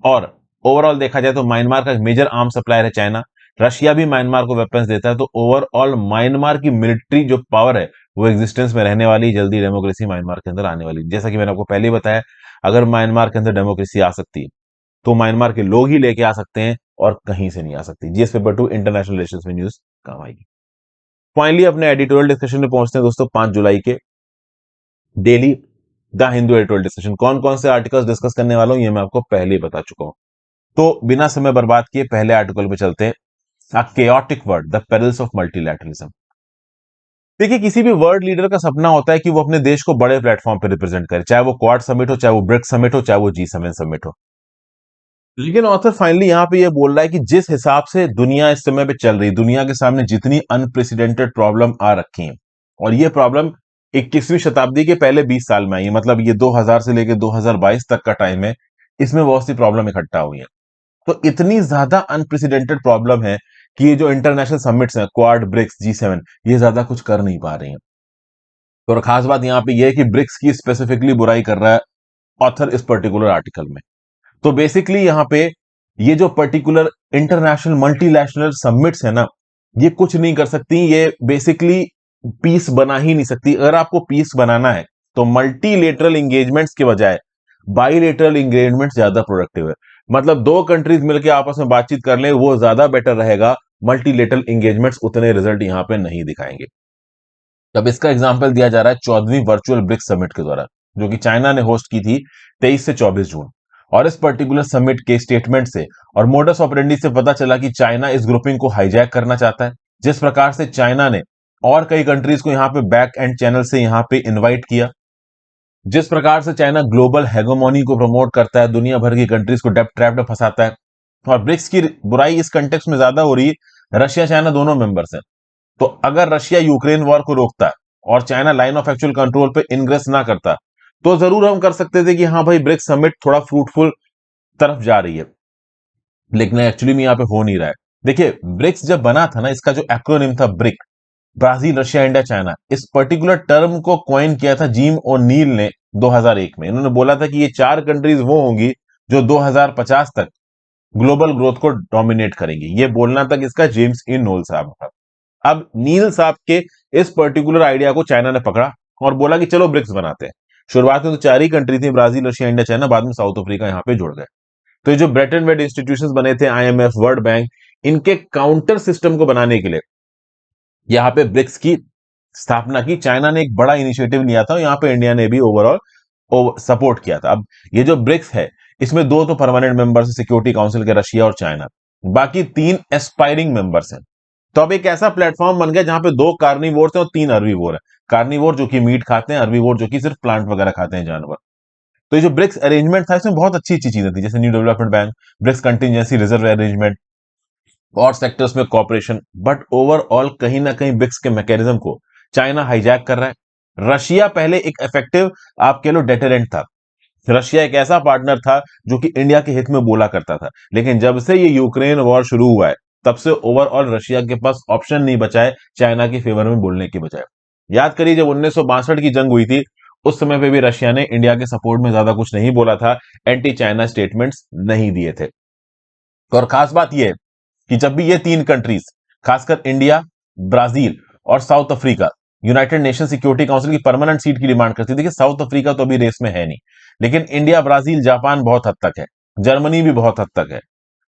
और ओवरऑल देखा जाए तो म्यांमार का मेजर आर्म सप्लायर है चाइना। रशिया भी म्यांमार को वेपन्स देता है। तो ओवरऑल म्यांमार की मिलिट्री जो पावर है वो एग्जिस्टेंस में रहने वाली, जल्दी डेमोक्रेसी म्यांमार के अंदर आने वाली। जैसा कि मैंने आपको पहले ही बताया, अगर म्यांमार के अंदर डेमोक्रेसी आ सकती है तो म्यांमार के लोग ही लेके आ सकते हैं और कहीं से नहीं आ सकती। जीएस पेपर 2 इंटरनेशनल रिलेशंस में न्यूज काम आएगी। फाइनली अपने एडिटोरियल डिस्कशन में पहुंचते हैं दोस्तों, 5 जुलाई के daily the Hindu editorial discussion. कौन कौन से आर्टिकल्स डिस्कस करने वाला हूं ये मैं आपको पहले ही बता चुका हूं। तो बिना समय बर्बाद किए पहले आर्टिकल पे चलते हैं, a chaotic world, the perils of multilateralism. देखिए किसी भी वर्ल्ड लीडर का सपना होता है कि वो अपने देश को बड़े प्लेटफॉर्म पे रिप्रेजेंट करे, चाहे वो क्वाड समिट हो, चाहे वो ब्रिक्स समिट हो, चाहे वो G7 समिट हो। लेकिन ऑथर फाइनली यहां पे ये बोल रहा है कि जिस हिसाब से दुनिया इस समय पे चल रही, दुनिया के सामने जितनी अनप्रेसिडेंटेड प्रॉब्लम आ रखी हैं और ये प्रॉब्लम 21वीं शताब्दी के पहले 20 साल में आई है, मतलब ये 2000 से लेकर 2022 तक का टाइम है, इसमें बहुत सी प्रॉब्लम इकट्ठा हुई है। तो इतनी ज्यादा अनप्रेसिडेंटेड प्रॉब्लम है कि ये जो इंटरनेशनल समिट्स हैं, क्वाड, ब्रिक्स, G7, ये ज्यादा कुछ कर नहीं पा रही हैं। और खास बात यहां पे ये है कि ब्रिक्स की स्पेसिफिकली बुराई कर रहा है ऑथर इस पर्टिकुलर आर्टिकल में। तो बेसिकली यहां पे ये जो पर्टिकुलर इंटरनेशनल मल्टीनेशनल समिट्स है ना, ये कुछ नहीं कर सकती, ये बेसिकली पीस बना ही नहीं सकती। अगर आपको पीस बनाना है तो मल्टीलेटरल इंगेजमेंट्स के बजाय बाइलेटरल इंगेजमेंट ज्यादा प्रोडक्टिव है। मतलब दो कंट्रीज मिलकर आपस में बातचीत कर ले, वो ज्यादा बेटर रहेगा। मल्टीलेटरल इंगेजमेंट्स उतने रिजल्ट यहां पे नहीं दिखाएंगे। अब इसका एग्जाम्पल दिया जा रहा है 14वीं वर्चुअल ब्रिक्स समिट के द्वारा, जो कि चाइना ने होस्ट की थी 23 से 24 जून। और इस पर्टिकुलर समिट के स्टेटमेंट से और मोडस ऑपरेंडी से पता चला कि चाइना इस ग्रुपिंग को हाईजैक करना चाहता है। जिस प्रकार से चाइना ने और कई कंट्रीज को यहां पे बैक एंड चैनल से यहां पे इनवाइट किया, जिस प्रकार से चाइना ग्लोबल हेगोमोनी को प्रमोट करता है, दुनिया भर की कंट्रीज को डेप ट्रैप में फंसाता है। और ब्रिक्स की बुराई इस कंटेक्स्ट में ज्यादा हो रही है, रशिया चाइना दोनों मेंबर्स हैं। तो अगर रशिया यूक्रेन वॉर को रोकता है और China line of actual control पे इनग्रेस ना करता, तो जरूर हम कर सकते थे कि हाँ भाई, ब्रिक्स समिट थोड़ा फ्रूटफुल तरफ जा रही है। लेकिन एक्चुअली में यहाँ पे हो नहीं रहा है। देखिए, ब्रिक्स जब बना था ना, इसका जो एक्रोनिम था brick, Brazil, Russia, India, China, इस पर्टिकुलर टर्म को कॉइन किया था जिम ओ'नील ने 2001 में। इन्होंने बोला था कि ये चार कंट्रीज वो होंगी जो 2050 तक ग्लोबल ग्रोथ को डोमिनेट करेंगी। ये बोलना तक इसका जेम्स ई नोल साहब था। अब नील साहब के इस पर्टिकुलर आइडिया को चाइना ने पकड़ा और बोला कि चलो ब्रिक्स बनाते हैं। शुरुआत में तो चार ही कंट्री थी, ब्राजील, रशिया, इंडिया, चाइना, बाद में साउथ अफ्रीका यहाँ पे जुड़ गए। तो ये जो ब्रेटन वुड इंस्टीट्यूशंस बने थे, IMF, वर्ल्ड बैंक, इनके काउंटर सिस्टम को बनाने के लिए यहाँ पे ब्रिक्स की स्थापना की। चाइना ने एक बड़ा इनिशिएटिव लिया था, यहाँ पे इंडिया ने भी ओवरऑल सपोर्ट किया था। अब ये जो ब्रिक्स है, इसमें दो तो परमानेंट मेंबर्स है सिक्योरिटी काउंसिल के, रशिया और चाइना। बाकी तीन एस्पायरिंग मेंबर्स हैं। तो अब एक ऐसा प्लेटफॉर्म बन गया जहां पे दो कार्निवोर्स हैं और तीन अर्वीवोर है। कार्निवोर जो कि मीट खाते हैं, अर्वीवोर जो कि सिर्फ प्लांट वगैरह खाते हैं, जानवर। तो ये जो ब्रिक्स अरेंजमेंट था, इसमें बहुत अच्छी अच्छी चीजें थी, जैसे new development bank, BRICS contingency reserve arrangement और सेक्टर्स में कॉपरेशन। बट ओवरऑल कहीं ना कहीं ब्रिक्स के मैकेनिज्म को चाइना हाईजैक कर रहा है। रशिया पहले एक इफेक्टिव, आप कह लो, डेटरेंट था। रशिया एक ऐसा पार्टनर था जो कि इंडिया के हित में बोला करता था। लेकिन जब से ये यूक्रेन वॉर शुरू हुआ है, तब से ओवरऑल रशिया के पास ऑप्शन नहीं बचा है चाइना के फेवर में बोलने के बजाय। याद करिए, जब 1962 की जंग हुई थी, उस समय पे भी रशिया ने इंडिया के सपोर्ट में ज्यादा कुछ नहीं बोला था, एंटी चाइना स्टेटमेंट्स नहीं दिए थे। और खास बात यह है कि जब भी ये तीन कंट्रीज, खासकर इंडिया, ब्राजील और south Africa, United nation security council की परमानेंट सीट की डिमांड करती थी, कि साउथ अफ्रीका तो अभी रेस में है नहीं, लेकिन इंडिया, ब्राजील, जापान बहुत हद तक है, जर्मनी भी बहुत हद तक है,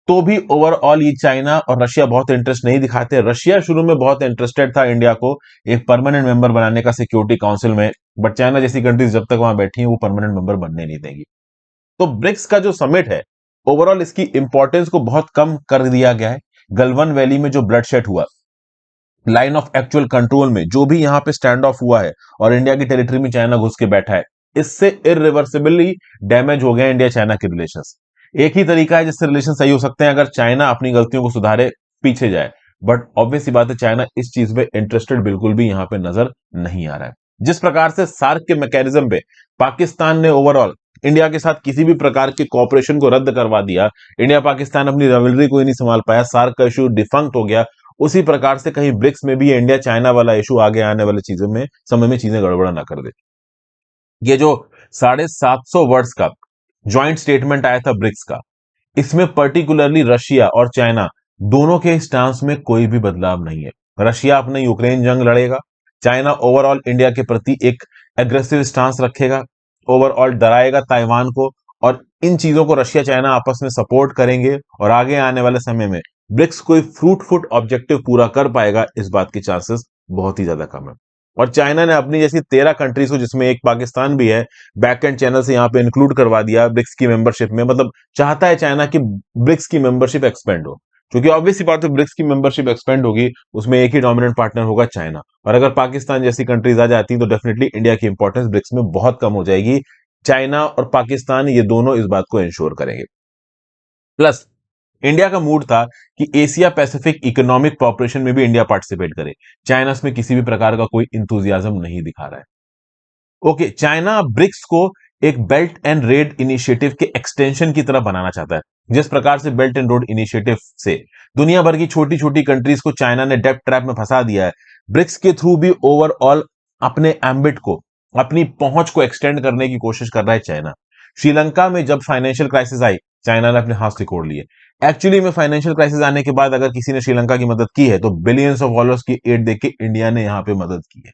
तो भी ओवरऑल ये चाइना और रशिया बहुत इंटरेस्ट नहीं दिखाते। रशिया शुरू में बहुत इंटरेस्टेड था इंडिया को एक परमानेंट मेंबर बनाने का सिक्योरिटी काउंसिल में, बट चाइना जैसी कंट्रीज जब तक वहां बैठी हैं, वो परमानेंट मेंबर बनने नहीं देंगी। तो ब्रिक्स का जो समिट है, ओवरऑल इसकी इंपॉर्टेंस को बहुत कम कर दिया गया है। गलवान वैली में जो ब्लडशेड हुआ, लाइन ऑफ एक्चुअल कंट्रोल में जो भी यहां पे स्टैंड ऑफ हुआ है, और इंडिया की टेरिटरी में चाइना घुस के बैठा है, इससे इरिवर्सिबली डैमेज हो गए इंडिया चाइना के रिलेशंस। एक ही तरीका है जिससे रिलेशन सही हो सकते हैं, अगर चाइना अपनी गलतियों को सुधारे, पीछे जाए। बट ऑब्वियस सी बात है, चाइना इस चीज में इंटरेस्टेड बिल्कुल भी यहां पे नजर नहीं आ रहा है। जिस प्रकार से सार्क के मैकेनिज्म पे पाकिस्तान ने ओवरऑल इंडिया के साथ किसी भी प्रकार के कॉपरेशन को रद्द करवा दिया, इंडिया पाकिस्तान अपनी रिवलरी को ही नहीं संभाल पाया, सार्क का इशू डिफंक्ट हो गया, उसी प्रकार से कहीं ब्रिक्स में भी ये इंडिया चाइना वाला इशू आगे आने वाले चीजों में, समय में चीजें गड़बड़ा ना कर दे। ये जो 750 वर्ड्स का ज्वाइंट स्टेटमेंट आया था ब्रिक्स का, इसमें पर्टिकुलरली रशिया और चाइना दोनों के स्टांस में कोई भी बदलाव नहीं है। रशिया अपने यूक्रेन जंग लड़ेगा, चाइना ओवरऑल इंडिया के प्रति एक एग्रेसिव स्टांस रखेगा, ओवरऑल डराएगा ताइवान को, और इन चीजों को रशिया चाइना आपस में सपोर्ट करेंगे, और आगे आने वाले समय में ब्रिक्स कोई फ्रूटफुल ऑब्जेक्टिव पूरा कर पाएगा, इस बात के चांसेस बहुत ही ज्यादा कम है। और चाइना ने अपनी जैसी 13 कंट्रीज को, जिसमें एक पाकिस्तान भी है, बैक एंड चैनल से यहां पे इंक्लूड करवा दिया ब्रिक्स की मेंबरशिप में। मतलब चाहता है चाइना की ब्रिक्स की मेंबरशिप एक्सपेंड हो, क्योंकि ऑब्वियस सी बात है, ब्रिक्स की मेंबरशिप एक्सपेंड होगी, उसमें एक ही डोमिनेंट पार्टनर होगा, चाइना। और अगर पाकिस्तान जैसी कंट्रीज आ जाती तो डेफिनेटली इंडिया की इंपॉर्टेंस ब्रिक्स में बहुत कम हो जाएगी। चाइना और पाकिस्तान ये दोनों इस बात को इंश्योर करेंगे। प्लस इंडिया का मूड था कि एशिया पैसिफिक इकोनॉमिक कॉर्पोरेशन में भी इंडिया पार्टिसिपेट करे। चाइना इसमें किसी भी प्रकार का कोई इंतुजियाज्म नहीं दिखा रहा है। ओके, चाइना ब्रिक्स को एक बेल्ट एंड रोड इनिशिएटिव के एक्सटेंशन की तरह बनाना चाहता है। जिस प्रकार से बेल्ट एंड रोड इनिशिएटिव से दुनिया भर की छोटी छोटी कंट्रीज को चाइना ने डेब्ट ट्रैप में फंसा दिया है, ब्रिक्स के थ्रू भी ओवरऑल अपने एम्बिट को, अपनी पहुंच को एक्सटेंड करने की कोशिश कर रहा है चाइना। श्रीलंका में जब फाइनेंशियल क्राइसिस आई, चाइना ने अपने हाथ सिकोड़ लिए। एक्चुअली में फाइनेंशियल क्राइसिस आने के बाद अगर किसी ने श्रीलंका की मदद की है तो बिलियंस ऑफ डॉलर्स की एड देके इंडिया ने यहां पे मदद की है।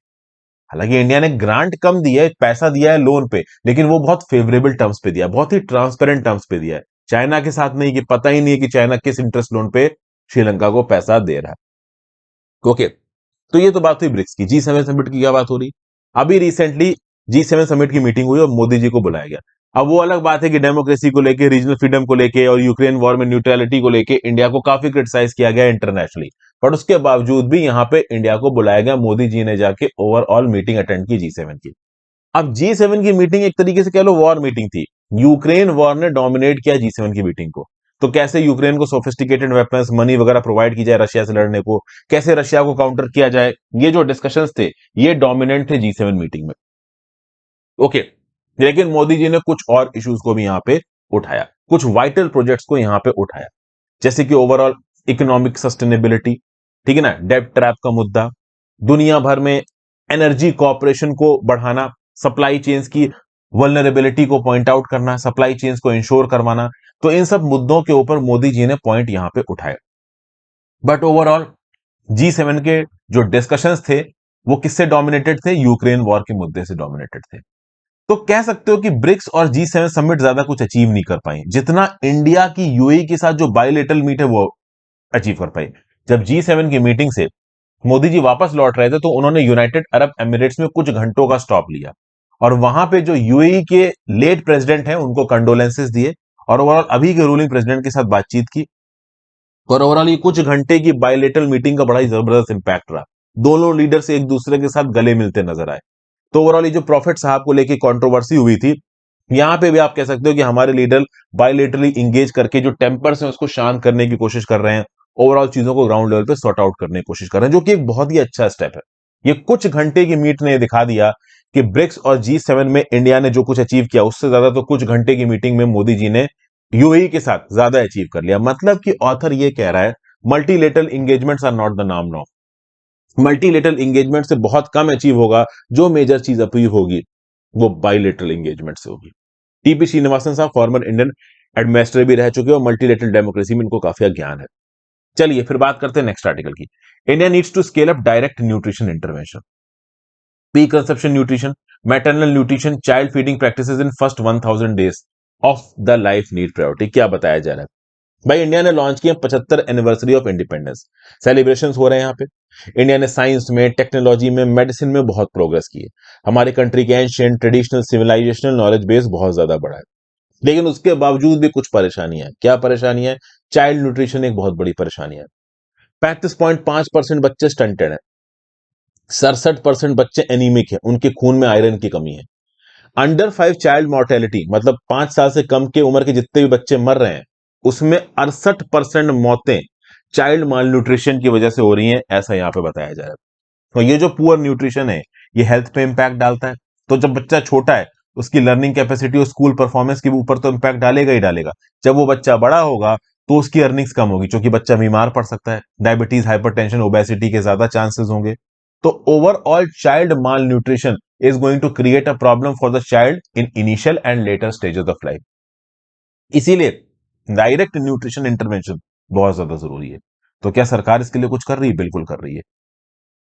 हालांकि इंडिया ने ग्रांट कम दिया है, पैसा दिया है लोन पे, लेकिन वो बहुत फेवरेबल टर्म्स पे दिया है, बहुत ही ट्रांसपेरेंट टर्म्स पे दिया है। चाइना के साथ नहीं, कि पता ही नहीं है कि चाइना किस इंटरेस्ट लोन पे श्रीलंका को पैसा दे रहा है। ओके, तो ये तो बात हुई ब्रिक्स की। G7 समिट की क्या बात हो रही? अभी रिसेंटली G7 समिट की मीटिंग हुई और मोदी जी को बुलाया गया। अब वो अलग बात है कि डेमोक्रेसी को लेके, रीजनल फ्रीडम को लेके और यूक्रेन वॉर में न्यूट्रलिटी को लेके इंडिया को काफी क्रिटिसाइज किया गया इंटरनेशनली, बट उसके बावजूद भी यहाँ पे इंडिया को बुलाया गया। मोदी जी ने जाके ओवरऑल मीटिंग अटेंड की G7 की। अब G7 की मीटिंग एक तरीके से कह लो वॉर मीटिंग थी। यूक्रेन वॉर ने डोमिनेट किया G7 की मीटिंग को। तो कैसे यूक्रेन को सोफिस्टिकेटेड वेपन्स, मनी वगैरह प्रोवाइड की जाए रशिया से लड़ने को, कैसे रशिया को काउंटर किया जाए, ये जो डिस्कशंस थे ये डोमिनेंट थे G7 मीटिंग में। ओके, लेकिन मोदी जी ने कुछ और इश्यूज को भी यहां पे उठाया, कुछ वाइटल प्रोजेक्ट्स को यहां पे उठाया, जैसे कि ओवरऑल इकोनॉमिक सस्टेनेबिलिटी, ठीक है ना, डेब्ट ट्रैप का मुद्दा, दुनिया भर में एनर्जी कॉपरेशन को बढ़ाना, सप्लाई चेन्स की वल्नरेबिलिटी को पॉइंट आउट करना, सप्लाई चेन्स को इंश्योर करवाना। तो इन सब मुद्दों के ऊपर मोदी जी ने पॉइंट यहां पे उठाए। बट ओवरऑल G7 के जो डिस्कशंस थे वो किससे डोमिनेटेड थे? यूक्रेन वॉर के मुद्दे से डोमिनेटेड थे। तो कह सकते हो कि ब्रिक्स और G7 समिट ज्यादा कुछ अचीव नहीं कर पाई, जितना इंडिया की यूएई के साथ जो बायलेटरल मीट है वो अचीव कर पाई। जब G7 की मीटिंग से मोदी जी वापस लौट रहे थे तो उन्होंने यूनाइटेड अरब एमिरेट्स में कुछ घंटों का स्टॉप लिया और वहां पे जो यूएई के लेट प्रेसिडेंट हैं उनको कंडोलेंसेस दिए और ओवरऑल अभी के रूलिंग प्रेसिडेंट के साथ बातचीत की। और ओवरऑल ये कुछ घंटे की बायलेटरल मीटिंग का बड़ा ही जबरदस्त इंपैक्ट रहा। दोनों लीडर्स एक दूसरे के साथ गले मिलते नजर आए। तो ओवरऑल ये जो प्रॉफिट साहब को लेके कंट्रोवर्सी हुई थी, यहां पे भी आप कह सकते हो कि हमारे लीडर बायलेटरली इंगेज करके जो टेम्पर्स हैं उसको शांत करने की कोशिश कर रहे हैं, ओवरऑल चीजों को ग्राउंड लेवल पे सॉर्ट आउट करने की कोशिश कर रहे हैं, जो कि एक बहुत ही अच्छा स्टेप है। ये कुछ घंटे की मीट ने दिखा दिया कि ब्रिक्स और G7 में इंडिया ने जो कुछ अचीव किया उससे ज्यादा तो कुछ घंटे की मीटिंग में मोदी जी ने यूएई के साथ ज्यादा अचीव कर लिया। मतलब कि ऑथर ये कह रहा है multilateral engagements are not the नाम नाउ। मल्टीलेटरल इंगेजमेंट से बहुत कम अचीव होगा, जो मेजर चीज अचीव होगी वो बाइलेटरल इंगेजमेंट से होगी। टीपी श्रीनिवासन साहब फॉर्मर इंडियन एडमिनिस्ट्रेटर भी रह चुके हैं और मल्टीलेटरल डेमोक्रेसी में इनको काफी ज्ञान है। चलिए फिर बात करते हैं नेक्स्ट आर्टिकल की। India needs to scale up direct nutrition intervention, pre conception nutrition, maternal nutrition, child feeding practices in first 1000 days of the life need priority. क्या बताया जा रहा है भाई? इंडिया ने लॉन्च किया 75 एनिवर्सरी ऑफ इंडिपेंडेंस, सेलिब्रेशंस हो रहे हैं यहाँ पे। इंडिया ने साइंस में, टेक्नोलॉजी में, मेडिसिन में बहुत प्रोग्रेस की है। हमारी कंट्री के ancient traditional civilisational knowledge base बहुत ज्यादा बड़ा है, लेकिन उसके बावजूद भी कुछ परेशानियां हैं। क्या परेशानियां है? चाइल्ड न्यूट्रिशन एक बहुत बड़ी परेशानी है। 35.5% बच्चे स्टंटेड हैं, 67% बच्चे एनीमिक हैं, उनके खून में आयरन की कमी है। अंडर 5 चाइल्ड मोर्टेलिटी, मतलब 5 साल से कम के उम्र के जितने भी बच्चे मर रहे हैं उसमें 68% मौतें चाइल्ड माल न्यूट्रिशन की वजह से हो रही हैं, ऐसा यहां पे बताया जा रहा है। तो ये जो पुअर न्यूट्रिशन है ये हेल्थ पे इंपैक्ट डालता है। तो जब बच्चा छोटा है उसकी लर्निंग कैपेसिटी और स्कूल परफॉर्मेंस के ऊपर तो इंपैक्ट डालेगा ही डालेगा। जब वो बच्चा बड़ा होगा तो उसकी अर्निंग्स कम होगी, क्योंकि बच्चा बीमार पड़ सकता है, डायबिटीज, हाइपरटेंशन, ओबेसिटी के ज्यादा चांसेस होंगे। तो overall child malnutrition is going to create a problem for the child in initial and later stages of life. इसीलिए डायरेक्ट न्यूट्रिशन इंटरवेंशन बहुत ज्यादा जरूरी है। तो क्या सरकार इसके लिए कुछ कर रही है? बिल्कुल कर रही है।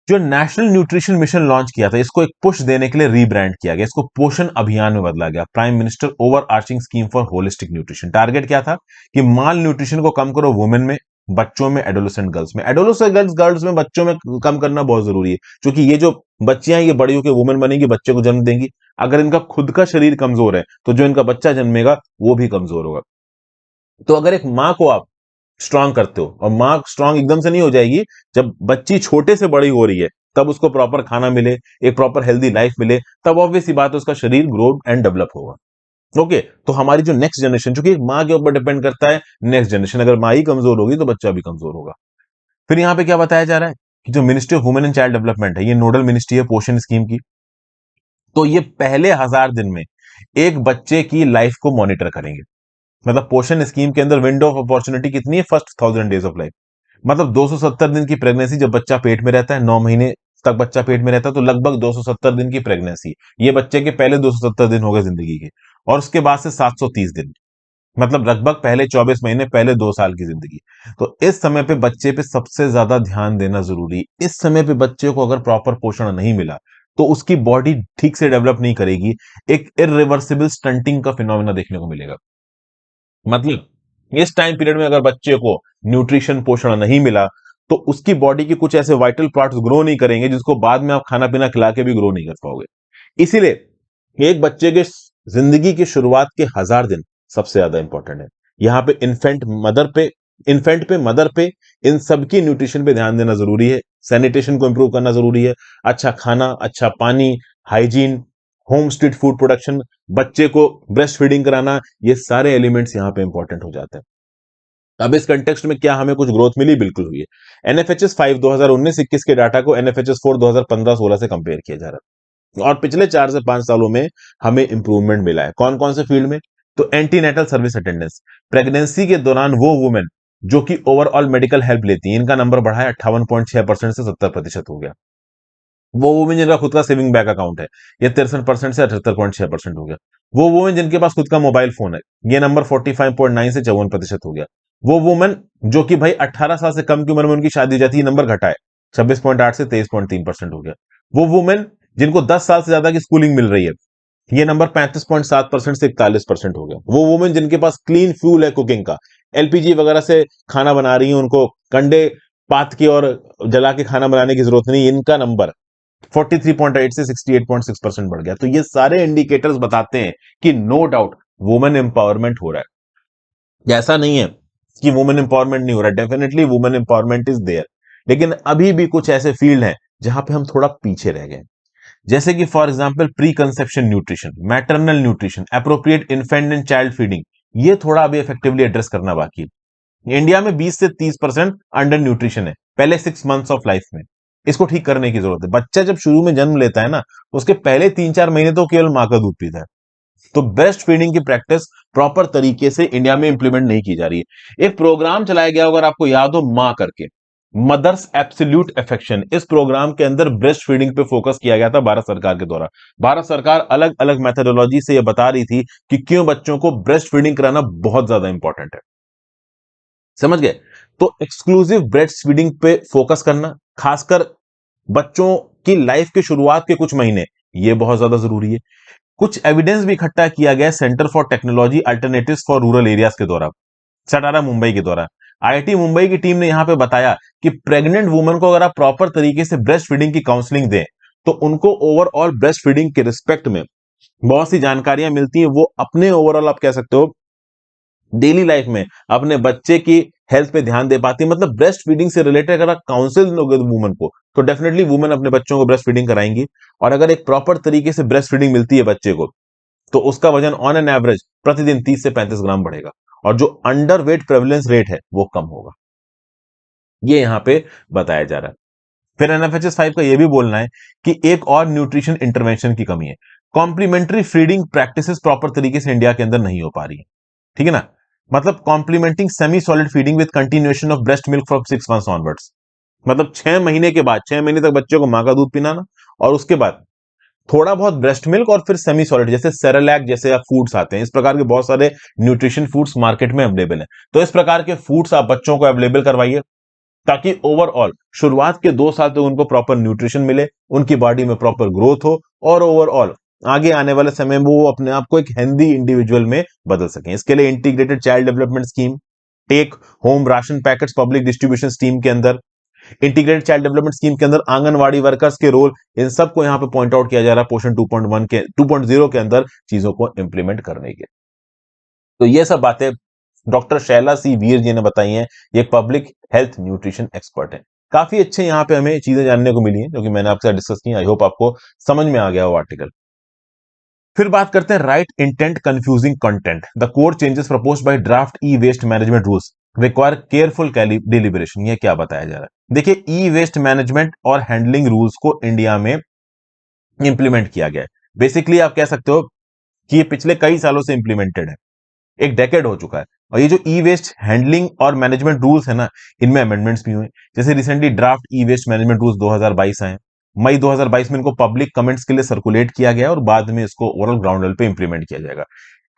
जो नेशनल न्यूट्रिशन मिशन लॉन्च किया था इसको एक पुश देने के लिए रीब्रांड किया गया, इसको पोषण अभियान में बदला गया, prime minister over arching scheme for holistic nutrition. Target क्या था कि माल न्यूट्रिशन को कम करो वुमेन में, बच्चों में, एडोलेसेंट गर्ल्स में। एडोलेसेंट गर्ल्स में, बच्चों में कम करना बहुत जरूरी है, क्योंकि ये जो बच्चियां ये बड़ी होकर वुमेन बनेंगी, बच्चे को जन्म देंगी। अगर इनका खुद का शरीर कमजोर है तो जो इनका बच्चा जन्मेगा वो भी कमजोर होगा। तो अगर एक माँ को आप स्ट्रांग करते हो, और माँ स्ट्रांग एकदम से नहीं हो जाएगी, जब बच्ची छोटे से बड़ी हो रही है तब उसको प्रॉपर खाना मिले, एक प्रॉपर हेल्दी लाइफ मिले, तब ऑब्वियस सी बात है उसका शरीर ग्रो एंड डेवलप होगा। ओके, तो हमारी जो नेक्स्ट जनरेशन, चूंकि माँ के ऊपर डिपेंड करता है नेक्स्ट जनरेशन, अगर माँ ही कमजोर होगी तो बच्चा भी कमजोर होगा। फिर यहाँ पे क्या बताया जा रहा है कि जो ministry of women and child development है ये नोडल मिनिस्ट्री है पोषण स्कीम की। तो ये पहले 1000 दिन में एक बच्चे की लाइफ को मॉनिटर करेंगे। मतलब पोषण स्कीम के अंदर विंडो ऑफ अपॉर्चुनिटी कितनी है? First 1000 days of life. मतलब 270 दिन की प्रेगनेंसी, जब बच्चा पेट में रहता है, 9 महीने तक बच्चा पेट में रहता है, तो लगभग 270 दिन की प्रेगनेंसी, ये बच्चे के पहले 270 दिन हो गए जिंदगी के। और उसके बाद से 730 दिन, मतलब लगभग पहले 24 महीने, पहले 2 साल की जिंदगी। तो इस समय पे बच्चे पे सबसे ज्यादा ध्यान देना जरूरी। इस समय पे बच्चे को अगर प्रॉपर पोषण नहीं मिला तो उसकी बॉडी ठीक से डेवलप नहीं करेगी, एक इरिवर्सिबल स्टंटिंग का फिनोमेना देखने को मिलेगा। मतलब इस टाइम पीरियड में अगर बच्चे को न्यूट्रिशन, पोषण नहीं मिला, तो उसकी बॉडी के कुछ ऐसे वाइटल पार्ट्स ग्रो नहीं करेंगे जिसको बाद में आप खाना पीना खिला के भी ग्रो नहीं कर पाओगे। इसीलिए एक बच्चे के जिंदगी की शुरुआत के 1000 दिन सबसे ज्यादा इंपॉर्टेंट है। यहाँ पे इन्फेंट पे, मदर पे, इन सबकी न्यूट्रिशन पे ध्यान देना जरूरी है। सैनिटेशन को इंप्रूव करना जरूरी है। अच्छा खाना, अच्छा पानी, hygiene, home street food production, बच्चे को ब्रेस्ट फीडिंग कराना, ये सारे एलिमेंट्स यहाँ पे इंपॉर्टेंट हो जाते हैं। अब इस कंटेक्स्ट में क्या हमें कुछ ग्रोथ मिली? बिल्कुल हुई है। एनएफएचएस 5 2019-21 के डाटा को एनएफएचएस 4 2015-16 से कंपेयर किया जा रहा है, और पिछले 4 से 5 सालों में हमें इंप्रूवमेंट मिला है। कौन कौन से फील्ड में? तो एंटीनेटल सर्विस अटेंडेंस, प्रेगनेंसी के दौरान वो वुमेन जो कि ओवरऑल मेडिकल हेल्प लेती है, इनका नंबर बढ़ा है 58.6% से 70% हो गया। वो वुमेन जिनका खुद का सेविंग बैंक अकाउंट है, ये 63% से 78.6% हो गया। वो वुमेन जिनके पास खुद का मोबाइल फोन है, ये नंबर 45.9 से 54% हो गया। वो वुमेन जो कि भाई 18 साल से कम की उम्र में उनकी शादी हो जाती है, नंबर घटा है, 26.8 से 23.3% हो गया। वो वुमेन जिनको 10 साल से ज्यादा की स्कूलिंग मिल रही है, ये नंबर 35.7% से 41% हो गया। वो वुमेन जिनके पास क्लीन फ्यूल है कुकिंग का, एलपीजी वगैरह से खाना बना रही है, उनको कंडे पात की और जला के खाना बनाने की जरूरत नहीं, इनका नंबर 43.8 से 68.6% बढ़ गया। तो ये सारे इंडिकेटर्स बताते हैं कि नो डाउट वुमेन एम्पावरमेंट हो रहा है। ऐसा नहीं है कि वुमेन एम्पावरमेंट नहीं हो रहा है, definitely women empowerment is there. लेकिन अभी भी कुछ ऐसे फील्ड हैं जहां पे हम थोड़ा पीछे रह गए। जैसे कि for example pre conception nutrition, maternal nutrition, appropriate infant and child feeding, ये थोड़ा अभी इफेक्टिवली एड्रेस करना बाकी है। इंडिया में 20 से 30% अंडर न्यूट्रिशन है पहले 6 मंथ्स ऑफ लाइफ में। इसको ठीक करने की जरूरत है। बच्चा जब शुरू में जन्म लेता है ना, उसके पहले 3-4 महीने तो केवल मां का दूध पीता है। तो ब्रेस्ट फीडिंग की प्रैक्टिस प्रॉपर तरीके से इंडिया में इंप्लीमेंट नहीं की जा रही है। एक प्रोग्राम चलाया गया, अगर आपको याद हो, मां करके, मदर्स एब्सोल्यूट अफेक्शन, इस प्रोग्राम के अंदर ब्रेस्ट फीडिंग पे फोकस किया गया था भारत सरकार के द्वारा। भारत सरकार अलग अलग मेथोडोलॉजी से यह बता रही थी कि क्यों बच्चों को ब्रेस्ट फीडिंग कराना बहुत ज्यादा इंपॉर्टेंट है। समझ गए? तो एक्सक्लूसिव ब्रेस्ट फीडिंग पे फोकस करना, खासकर बच्चों की लाइफ के शुरुआत के कुछ महीने, ये बहुत ज्यादा जरूरी है। कुछ एविडेंस भी इकट्ठा किया गया centre for technology alternatives for rural areas के द्वारा, सटारा मुंबई के द्वारा। आईआईटी मुंबई की टीम ने यहां पे बताया कि प्रेग्नेंट वुमन को अगर आप प्रॉपर तरीके से ब्रेस्ट फीडिंग की काउंसलिंग दें, तो उनको ओवरऑल ब्रेस्ट फीडिंग के रिस्पेक्ट में बहुत सी जानकारियां मिलती हैं। वो अपने ओवरऑल, आप कह सकते हो, डेली लाइफ में अपने बच्चे की हेल्थ पे ध्यान दे पाती है। मतलब ब्रेस्ट फीडिंग से रिलेटेड अगर आप काउंसिल दोगे वुमन को, तो डेफिनेटली वुमन अपने बच्चों को ब्रेस्ट फीडिंग कराएंगी। और अगर एक प्रॉपर तरीके से ब्रेस्ट फीडिंग मिलती है बच्चे को, तो उसका वजन ऑन एन एवरेज प्रतिदिन 30 से 35 ग्राम बढ़ेगा, और जो अंडर वेट प्रेवलेंस रेट है वो कम होगा। ये यहां पे बताया जा रहा है। फिर एनएफएचएस 5 का यह भी बोलना है कि एक और न्यूट्रिशन इंटरवेंशन की कमी है। कॉम्प्लीमेंट्री फीडिंग प्रैक्टिसेस प्रॉपर तरीके से इंडिया के अंदर नहीं हो पा रही है। ठीक है ना? मतलब complementing semi solid feeding with continuation of breast milk from 6 months onwards, मतलब 6 महीने के बाद, 6 महीने तक बच्चे को मां का दूध पिलाना, और उसके बाद थोड़ा बहुत ब्रेस्ट मिल्क, और फिर सेमी सॉलिड जैसे सेरेलैक जैसे आप फूड्स आते हैं। इस प्रकार के बहुत सारे न्यूट्रिशन फूड्स मार्केट में अवेलेबल हैं। तो इस प्रकार के फूड्स आप बच्चों को अवेलेबल करवाइए, ताकि ओवरऑल शुरुआत के 2 साल तक उनको प्रॉपर न्यूट्रिशन मिले, उनकी बॉडी में प्रॉपर ग्रोथ हो, और ओवरऑल आगे आने वाले समय में वो अपने आप को एक हेल्दी इंडिविजुअल में बदल सकें। इसके लिए integrated child development scheme, take home ration packets public distribution scheme के अंदर, इंटीग्रेटेड चाइल्ड डेवलपमेंट स्कीम के अंदर आंगनवाड़ी वर्कर्स के रोल, इन सबको यहां पे पॉइंट आउट किया जा रहा है पोषण 2.1 के 2.0 के अंदर चीजों को इंप्लीमेंट करने के। तो ये सब बातें डॉक्टर शैला सी वीर जी ने बताई हैं। ये पब्लिक हेल्थ न्यूट्रिशन एक्सपर्ट है। काफी अच्छे यहाँ पे हमें चीजें जानने को मिली हैं, जो कि मैंने आपके साथ डिस्कस की। आई होप आपको समझ में आ गया वो आर्टिकल। फिर बात करते हैं right intent confusing content, the core changes proposed by draft e waste management rules require careful deliberation. ये क्या बताया जा रहा है? देखिए, ई वेस्ट मैनेजमेंट और हैंडलिंग रूल्स को इंडिया में इंप्लीमेंट किया गया है। बेसिकली आप कह सकते हो कि ये पिछले कई सालों से इंप्लीमेंटेड है, एक डेकेड हो चुका है। और ये जो ई वेस्ट हैंडलिंग और मैनेजमेंट रूल्स है ना, इनमें अमेंडमेंट्स भी हुए। जैसे recently draft e waste management rules 2022 आए, मई 2022 में इनको पब्लिक कमेंट्स के लिए सर्कुलेट किया गया और बाद में इसको ओवरऑल ग्राउंड लेवल पे इंप्लीमेंट किया जाएगा।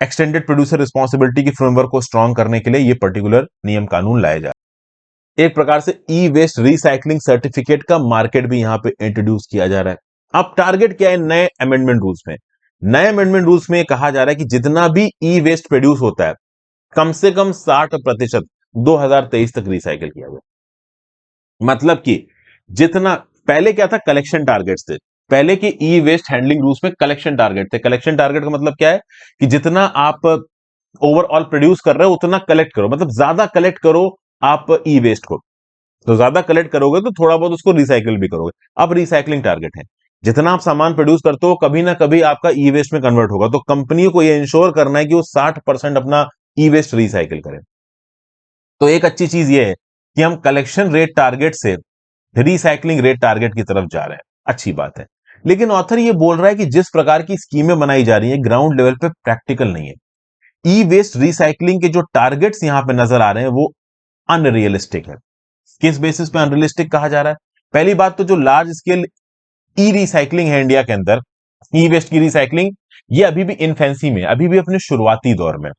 एक्सटेंडेड प्रोड्यूसर रिस्पॉन्सिबिलिटी की फ्रेमवर्क को स्ट्रॉन्ग करने के लिए ये पर्टिकुलर नियम कानून लाए जा रहे हैं। एक प्रकार से ई वेस्ट रिसाइकलिंग सर्टिफिकेट का मार्केट भी यहां पे इंट्रोड्यूस किया जा रहा है। अब टारगेट क्या है नए अमेंडमेंट रूल्स में? नए अमेंडमेंट रूल्स में कहा जा रहा है कि जितना भी ई वेस्ट प्रोड्यूस होता है, कम से कम 60% 2023 तक रिसाइकिल किया गया। मतलब कि जितना पहले क्या था, कलेक्शन टारगेट्स थे। पहले के ई वेस्ट हैंडलिंग रूल्स में कलेक्शन टारगेट थे। कलेक्शन टारगेट का मतलब क्या है कि जितना आप ओवरऑल प्रोड्यूस कर रहे हो उतना कलेक्ट करो, मतलब ज्यादा कलेक्ट करो आप ई वेस्ट को। तो ज्यादा कलेक्ट करोगे तो थोड़ा बहुत उसको रिसाइकिल भी करोगे। अब रिसाइकलिंग टारगेट है, जितना आप सामान प्रोड्यूस करते हो कभी ना कभी आपका ई वेस्ट में कन्वर्ट होगा, तो कंपनियों को यह इंश्योर करना है कि वो 60% अपना ई वेस्ट रिसाइकिल करें। तो एक अच्छी चीज यह है कि हम कलेक्शन रेट टारगेट से रिसाइकलिंग रेट टारगेट की तरफ जा रहे हैं, अच्छी बात है। लेकिन ऑथर ये बोल रहा है कि जिस प्रकार की स्कीमें बनाई जा रही है ग्राउंड लेवल पे प्रैक्टिकल नहीं है। ई वेस्ट रिसाइकलिंग के जो टारगेट्स यहां पे नजर आ रहे हैं वो अनरियलिस्टिक है। किस बेसिस पे अनरियलिस्टिक कहा जा रहा है? पहली बात तो जो लार्ज स्केल ई रिसाइकलिंग है इंडिया के अंदर, ई वेस्ट की रिसाइकलिंग, ये अभी भी इनफेंसी में, अभी भी अपने शुरुआती दौर में।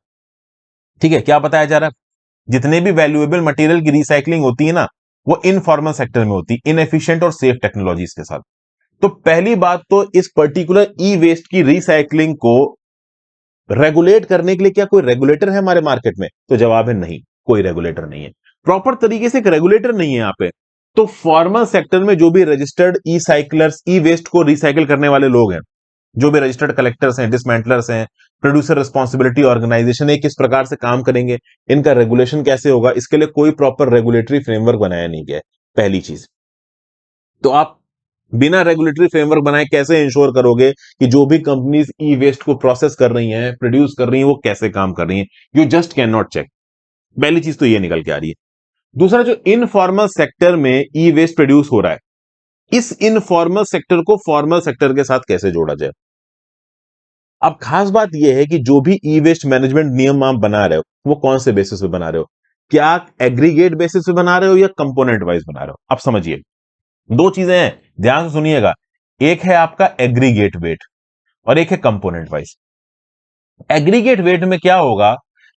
ठीक है, क्या बताया जा रहा है? जितने भी वैल्यूएबल मटेरियल की रिसाइकलिंग होती है ना, वो इनफॉर्मल सेक्टर में होती है, इनएफिशिएंट और सेफ टेक्नोलॉजीज के साथ। तो पहली बात तो इस पर्टिकुलर ई वेस्ट की रिसाइकलिंग को रेगुलेट करने के लिए क्या कोई रेगुलेटर है हमारे मार्केट में? तो जवाब है नहीं, कोई रेगुलेटर नहीं है। प्रॉपर तरीके से एक रेगुलेटर नहीं है यहां पे। तो फॉर्मल सेक्टर में जो भी रजिस्टर्ड ई साइक्लर्स, ई वेस्ट को रिसाइकिल करने वाले लोग हैं, जो भी रजिस्टर्ड कलेक्टर्स हैं, डिसमेंटलर्स हैं, प्रोड्यूसर रिस्पॉन्सिबिलिटी ऑर्गेनाइजेशन है, किस प्रकार से काम करेंगे, इनका रेगुलेशन कैसे होगा, इसके लिए कोई प्रॉपर रेगुलेटरी फ्रेमवर्क बनाया नहीं गया है, पहली चीज। तो आप बिना रेगुलेटरी फ्रेमवर्क बनाए कैसे इंश्योर करोगे कि जो भी कंपनीज ई वेस्ट को प्रोसेस कर रही हैं, प्रोड्यूस कर रही हैं, वो कैसे काम कर रही हैं? You just can not check. पहली चीज तो ये निकल के आ रही है। दूसरा, जो इनफॉर्मल सेक्टर में ई वेस्ट प्रोड्यूस हो रहा है, इस इनफॉर्मल सेक्टर को फॉर्मल सेक्टर के साथ कैसे जोड़ा जाए? अब खास बात यह है कि जो भी ई वेस्ट मैनेजमेंट नियम आप बना रहे हो, वो कौन से बेसिस पे बना रहे हो? क्या एग्रीगेट बेसिस पे बना रहे हो या कंपोनेंट वाइज बना रहे हो? अब समझिए, दो चीजें हैं, ध्यान से सुनिएगा। एक है आपका एग्रीगेट वेट और एक है कंपोनेंट वाइज। एग्रीगेट वेट में क्या होगा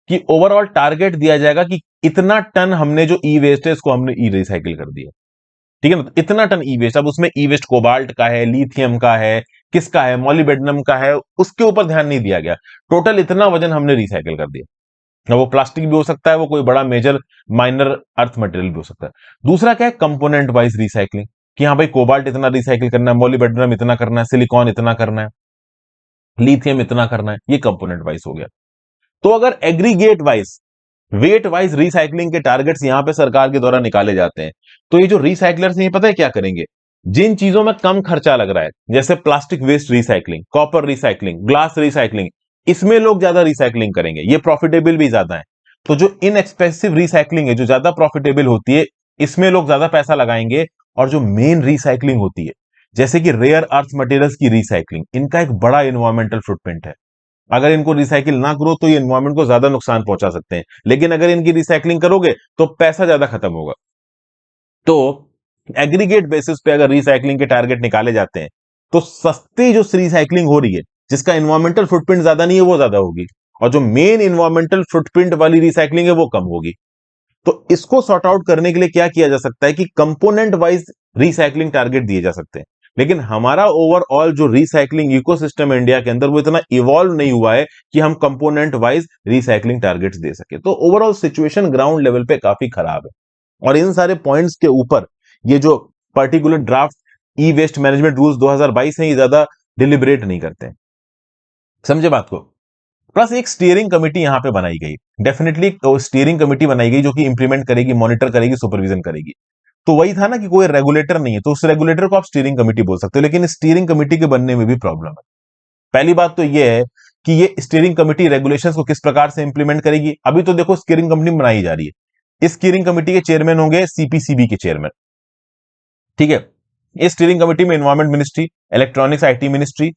कि ओवरऑल टारगेट दिया जाएगा कि इतना टन हमने जो ई वेस्ट है इसको हमने ई रिसाइकिल कर दिया। ठीक है ना, तो इतना टन ई वेस्ट। अब उसमें ई वेस्ट कोबाल्ट का है, लिथियम का है, किसका है, मॉलिब्डेनम का है, उसके ऊपर ध्यान नहीं दिया गया। टोटल इतना वजन हमने रिसाइकिल कर दिया। अब वो प्लास्टिक भी हो सकता है, वो कोई बड़ा मेजर माइनर अर्थ मटेरियल भी हो सकता है। दूसरा क्या है, कंपोनेंट वाइज रिसाइकलिंग, कि हाँ भाई कोबाल्ट इतना रिसाइकिल करना है, मॉलिब्डेनम इतना करना है, सिलिकॉन इतना करना है, लिथियम इतना करना है, ये कंपोनेंट वाइज हो गया। तो अगर aggregate wise, wait wise recycling के टारगेट्स यहां पे सरकार के द्वारा निकाले जाते हैं, तो ये जो रिसाइकलर्स हैं पता है क्या करेंगे? जिन चीजों में कम खर्चा लग रहा है, जैसे plastic waste recycling, copper recycling, glass recycling, इसमें लोग ज्यादा रिसाइकलिंग करेंगे, ये प्रॉफिटेबल भी ज्यादा है। तो जो इनएक्सपेंसिव रिसाइकलिंग है, जो ज्यादा प्रॉफिटेबल होती है, इसमें लोग ज्यादा पैसा लगाएंगे। और जो मेन रिसाइकलिंग होती है, जैसे कि रेयर अर्थ मटेरियल्स की रिसाइकलिंग, इनका एक बड़ा इन्वायरमेंटल फुटप्रिंट है। अगर इनको रिसाइकिल ना करो तो ये एनवायरमेंट को ज्यादा नुकसान पहुंचा सकते हैं, लेकिन अगर इनकी रिसाइकलिंग करोगे तो पैसा ज्यादा खत्म होगा। तो एग्रीगेट बेसिस पे अगर रिसाइकलिंग के टारगेट निकाले जाते हैं, तो सस्ती जो रिसाइकलिंग हो रही है, जिसका इन्वायरमेंटल फुटप्रिंट ज्यादा नहीं है, वो ज्यादा होगी, और जो मेन इन्वायरमेंटल फुटप्रिंट वाली रिसाइकलिंग है वो कम होगी। तो इसको सॉर्ट आउट करने के लिए क्या किया जा सकता है कि कंपोनेंट वाइज रिसाइकलिंग टारगेट दिए जा सकते हैं। लेकिन हमारा ओवरऑल जो रिसाइकलिंग इकोसिस्टम है इंडिया के अंदर, वो इतना इवॉल्व नहीं हुआ है कि हम कंपोनेंट वाइज रिसाइकलिंग टारगेट्स दे सके। तो ओवरऑल सिचुएशन ग्राउंड लेवल पे काफी खराब है। और इन सारे पॉइंट्स के ऊपर ये जो particular draft e waste management rules 2022 है, ये ज्यादा डिलिबरेट नहीं करते हैं। समझे बात को? प्लस एक स्टीयरिंग कमेटी यहां पे बनाई गई, डेफिनेटली स्टीयरिंग कमेटी बनाई गई जो कि इंप्लीमेंट करेगी, मॉनिटर करेगी, सुपरविजन करेगी। तो वही था ना कि कोई रेगुलेटर नहीं है, तो उस रेगुलेटर को आप स्टीयरिंग कमेटी बोल सकते हो, लेकिन स्टीयरिंग कमेटी के बनने में भी प्रॉब्लम है। पहली बात तो यह है कि ये स्टीयरिंग कमेटी रेगुलेशंस को किस प्रकार से इंप्लीमेंट करेगी। अभी तो देखो स्टीयरिंग कमेटी बनाई जा रही है, इस स्टीयरिंग कमेटी के चेयरमैन होंगे सीपीसीबी के चेयरमैन। ठीक है, इस स्टीयरिंग कमेटी में environment ministry, electronics IT ministry,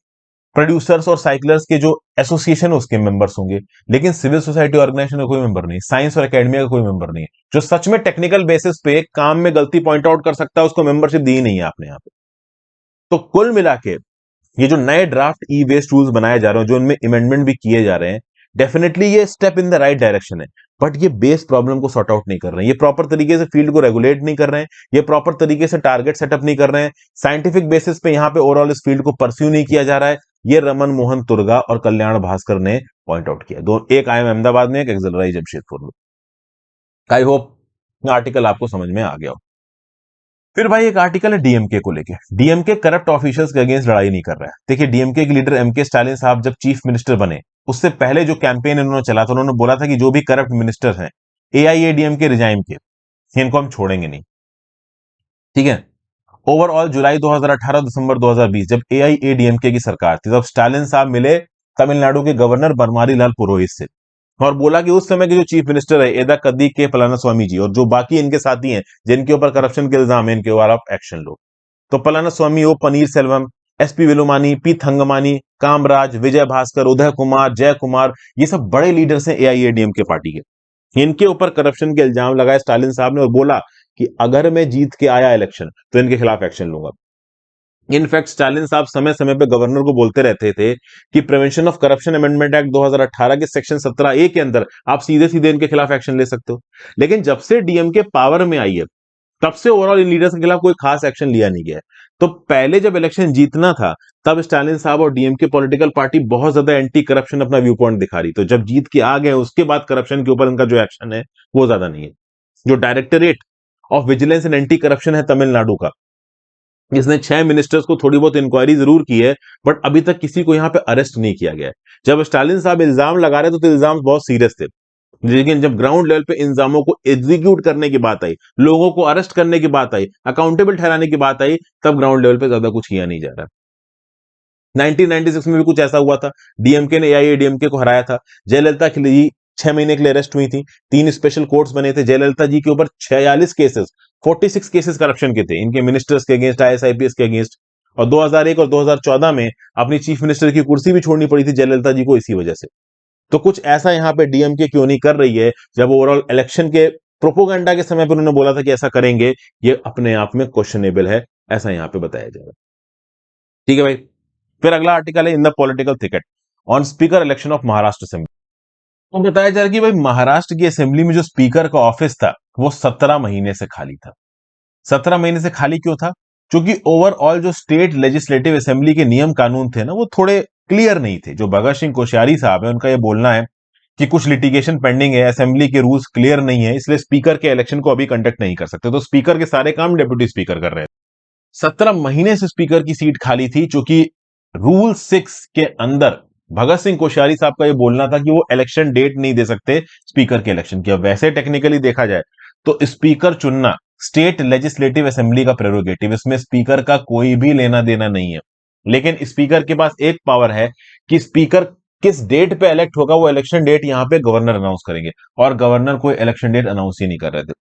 producers और साइकिलर्स के जो एसोसिएशन उसके मेंबर्स होंगे, लेकिन सिविल सोसाइटी ऑर्गेनाइजेशन का कोई मेंबर नहीं, साइंस और एकेडमिया का कोई मेंबर नहीं है। जो सच में टेक्निकल बेसिस पे काम में गलती पॉइंट आउट कर सकता है, उसको मेंबरशिप दी नहीं है आपने यहाँ पे। तो कुल मिला के ये जो नए ड्राफ्ट ई वेस्ट रूल्स बनाए जा रहे हैं, जो इनमें अमेंडमेंट भी किए जा रहे हैं, डेफिनेटली ये step in the right direction है। बट ये बेस प्रॉब्लम को सॉर्ट आउट नहीं कर रहे हैं, ये प्रॉपर तरीके से फील्ड को रेगुलेट नहीं कर रहे हैं, ये प्रॉपर तरीके से टारगेट सेटअप नहीं कर रहे हैं, साइंटिफिक बेसिस पे यहाँ पे ओवरऑल इस फील्ड को परस्यू नहीं किया जा रहा है। ये रमन मोहन तुर्गा और कल्याण भास्कर ने पॉइंट आउट किया। दो, एक आईएम अहमदाबाद में, एक एक्सलराई जमशेदपुर में। आई होप आर्टिकल आपको समझ में आ गया हो। फिर भाई एक आर्टिकल है डीएमके को लेके। डीएमके करप्ट ऑफिशियल्स के अगेंस्ट लड़ाई नहीं कर रहा है। देखिए, डीएमके के लीडर एमके स्टालिन साहब जब चीफ मिनिस्टर बने, उससे पहले जो कैंपेन इन्होंने चला था, उन्होंने बोला था कि जो भी करप्ट मिनिस्टर हैं एआईएडीएमके रिजाइम के, इनको हम छोड़ेंगे नहीं। ठीक है। ओवरऑल जुलाई 2018 दिसंबर 2020 जब एआईएडीएमके की सरकार थी, तब स्टालिन साहब मिले तमिलनाडु के गवर्नर बनवारी लाल पुरोहित से, और बोला कि उस समय के जो चीफ मिनिस्टर है एदा कद्दी के पलानास्वामी जी, और जो बाकी इनके साथी हैं जिनके ऊपर करप्शन के इल्जाम है, इनके ऊपर आप एक्शन लो। तो पलानास्वामी, ओ पनीर सेल्वम, एसपी विलोमानी, पी थंगमानी, कामराज, विजय भास्कर, उदय कुमार, जय कुमार, ये सब बड़े लीडर्स हैं एआईएडीएम के पार्टी के। इनके ऊपर करप्शन के इल्जाम लगाए स्टालिन साहब ने, और बोला कि अगर मैं जीत के आया इलेक्शन तो इनके खिलाफ एक्शन लूंगा। इनफैक्ट स्टालिन साहब समय समय पे गवर्नर को बोलते रहते थे कि prevention of corruption amendment act 2018 के सेक्शन 17A के अंदर आप सीधे सीधे इनके खिलाफ एक्शन ले सकते हो। लेकिन जब से डीएमके पावर में आई है, तब से ओवरऑल इन लीडर्स के खिलाफ कोई खास एक्शन लिया नहीं गया है। तो पहले जब इलेक्शन जीतना था, तब स्टालिन साहब और डीएमके पॉलिटिकल पार्टी बहुत ज्यादा एंटी करप्शन अपना व्यू पॉइंट दिखा रही। तो जब जीत के आ गए, उसके बाद करप्शन के ऊपर इनका जो एक्शन है वो ज्यादा नहीं है। जो directorate of vigilance and anti corruption है तमिलनाडु का, इसने 6 मिनिस्टर्स को थोड़ी बहुत इंक्वायरी जरूर की है, बट अभी तक किसी को यहां पे अरेस्ट नहीं किया गया है। जब स्टालिन साहब इल्जाम लगा रहे थे, तो इल्जाम बहुत सीरियस थे, लेकिन जब ग्राउंड लेवल पे इल्जामों को एग्जीक्यूट करने की बात आई, लोगों को अरेस्ट करने की बात आई, अकाउंटेबल ठहराने की बात आई, तब ग्राउंड लेवल पे ज्यादा कुछ किया नहीं जा रहा। 1996 में भी कुछ ऐसा हुआ था, डीएमके ने एआईएडीएमके को हराया था। जयललिता के लिए 6 महीने के लिए अरेस्ट हुई थी, 3 स्पेशल कोर्ट्स बने थे जयललिता जी के ऊपर, 46 केसेस, 46 केसेस करप्शन के थे, इनके मिनिस्टर्स के अगेंस्ट, आईएएस के अगेंस्ट। और 2001 और 2014 में अपनी चीफ मिनिस्टर की कुर्सी भी छोड़नी पड़ी थी जयललिता जी को इसी वजह से। तो कुछ ऐसा यहां पे डीएमके क्यों नहीं कर रही है, जब ओवरऑल इलेक्शन के प्रोपोगंडा के समय पर उन्होंने बोला था कि ऐसा करेंगे, ये अपने आप में क्वेश्चनेबल है, ऐसा यहां पे बताया जाएगा। ठीक है भाई। फिर अगला आर्टिकल है in the political thicket on speaker election of Maharashtra assembly. तो बताया जा रहा है कि भाई महाराष्ट्र की असेंबली में जो स्पीकर का ऑफिस था, वो 17 महीने से खाली था। 17 महीने से खाली क्यों था? क्योंकि ओवरऑल जो स्टेट लेजिस्लेटिव असेंबली के नियम कानून थे ना, वो थोड़े क्लियर नहीं थे। जो भगत सिंह कोश्यारी साहब है, उनका ये बोलना है कि कुछ लिटिगेशन पेंडिंग है, असेंबली के रूल्स क्लियर नहीं है, इसलिए स्पीकर के इलेक्शन को अभी कंडक्ट नहीं कर सकते। तो स्पीकर के सारे काम डेप्यूटी स्पीकर कर रहे हैं। 17 महीने से स्पीकर की सीट खाली थी, चूंकि रूल 6 के अंदर भगत सिंह कोश्यारी साहब का यह बोलना था कि वो इलेक्शन डेट नहीं दे सकते स्पीकर के इलेक्शन की। अब वैसे टेक्निकली देखा जाए तो स्पीकर चुनना स्टेट लेजिस्लेटिव असेंबली का प्रेरोगेटिव, इसमें स्पीकर का कोई भी लेना देना नहीं है। लेकिन स्पीकर के पास एक पावर है कि स्पीकर किस डेट पे इलेक्ट होगा, वो इलेक्शन डेट यहां पे गवर्नर अनाउंस करेंगे, और गवर्नर कोई इलेक्शन डेट अनाउंस ही नहीं कर रहे थे।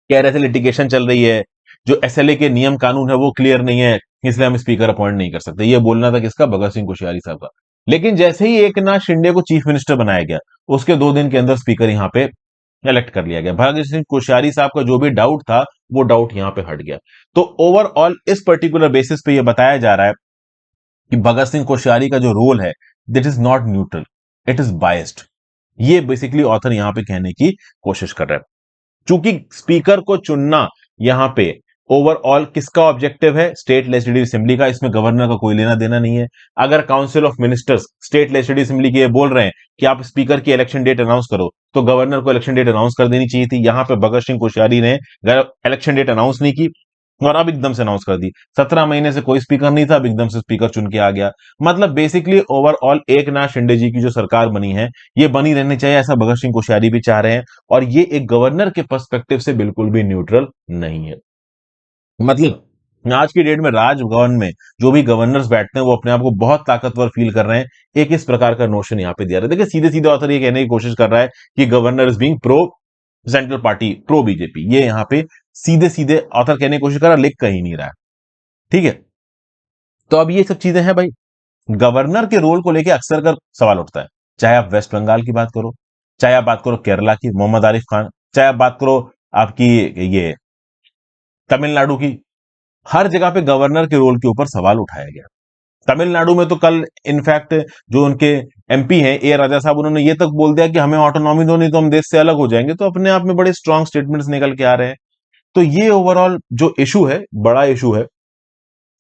कह रहे थे लिटिगेशन चल रही है, जो एसएलए के नियम कानून है वो क्लियर नहीं है, इसलिए हम स्पीकर अपॉइंट नहीं कर सकते। ये बोलना था किसका? भगत सिंह कोश्यारी साहब का। लेकिन जैसे ही एकनाथ शिंदे को चीफ मिनिस्टर बनाया गया, उसके 2 दिन के अंदर स्पीकर यहां पे इलेक्ट कर लिया गया। भगत सिंह कोश्यारी साहब का जो भी डाउट था, वो डाउट यहां पे हट गया। तो ओवरऑल इस पर्टिकुलर बेसिस पे ये बताया जा रहा है कि भगत सिंह कोश्यारी का जो रोल है, that is not neutral, it is biased. ये बेसिकली ऑथर यहां पे कहने की कोशिश कर रहा है। चूंकि स्पीकर को चुनना यहां पे ओवरऑल किसका ऑब्जेक्टिव है? स्टेट लेजिस्लेटिव असेंबली का, इसमें गवर्नर का कोई लेना देना नहीं है। अगर council of ministers state legislative assembly के बोल रहे हैं कि आप स्पीकर की इलेक्शन डेट अनाउंस करो, तो गवर्नर को इलेक्शन डेट अनाउंस कर देनी चाहिए थी। यहां पे भगत सिंह कोश्यारी ने इलेक्शन डेट अनाउंस नहीं की, और अब एकदम से अनाउंस कर दी। 17 महीने से कोई स्पीकर नहीं था, अब एकदम से स्पीकर चुन के आ गया। मतलब बेसिकली ओवरऑल एकनाथ शिंदे जी की जो सरकार बनी है, ये बनी रहनी चाहिए, ऐसा भगत सिंह कोश्यारी भी चाह रहे हैं। और ये एक गवर्नर के पर्सपेक्टिव से बिल्कुल भी न्यूट्रल नहीं है। मतलब आज की डेट में राजभवन में जो भी गवर्नर्स बैठते हैं, वो अपने आप को बहुत ताकतवर फील कर रहे हैं। एक इस प्रकार का नोशन यहां पे दिया रहा है। देखिए, सीधे सीधे ऑथर ये कहने की कोशिश कर रहा है कि governor is being pro central party, pro BJP. ये यहां पे सीधे सीधे ऑथर कहने की कोशिश कर रहा है, लिख कहीं नहीं रहा है। ठीक है। तो अब ये सब चीजें हैं भाई, गवर्नर के रोल को लेकर अक्सर कर सवाल उठता है, चाहे आप वेस्ट बंगाल की बात करो, चाहे आप बात करो केरला की मोहम्मद आरिफ खान, चाहे आप बात करो आपकी ये तमिलनाडु की, हर जगह पे गवर्नर के रोल के ऊपर सवाल उठाया गया। तमिलनाडु में तो कल इनफैक्ट जो उनके एमपी हैं ए राजा साहब, उन्होंने ये तक बोल दिया कि हमें ऑटोनॉमी दो, नहीं तो हम देश से अलग हो जाएंगे। तो अपने आप में बड़े स्ट्रांग स्टेटमेंट्स निकल के आ रहे हैं। तो ये ओवरऑल जो इशू है, बड़ा इशू है।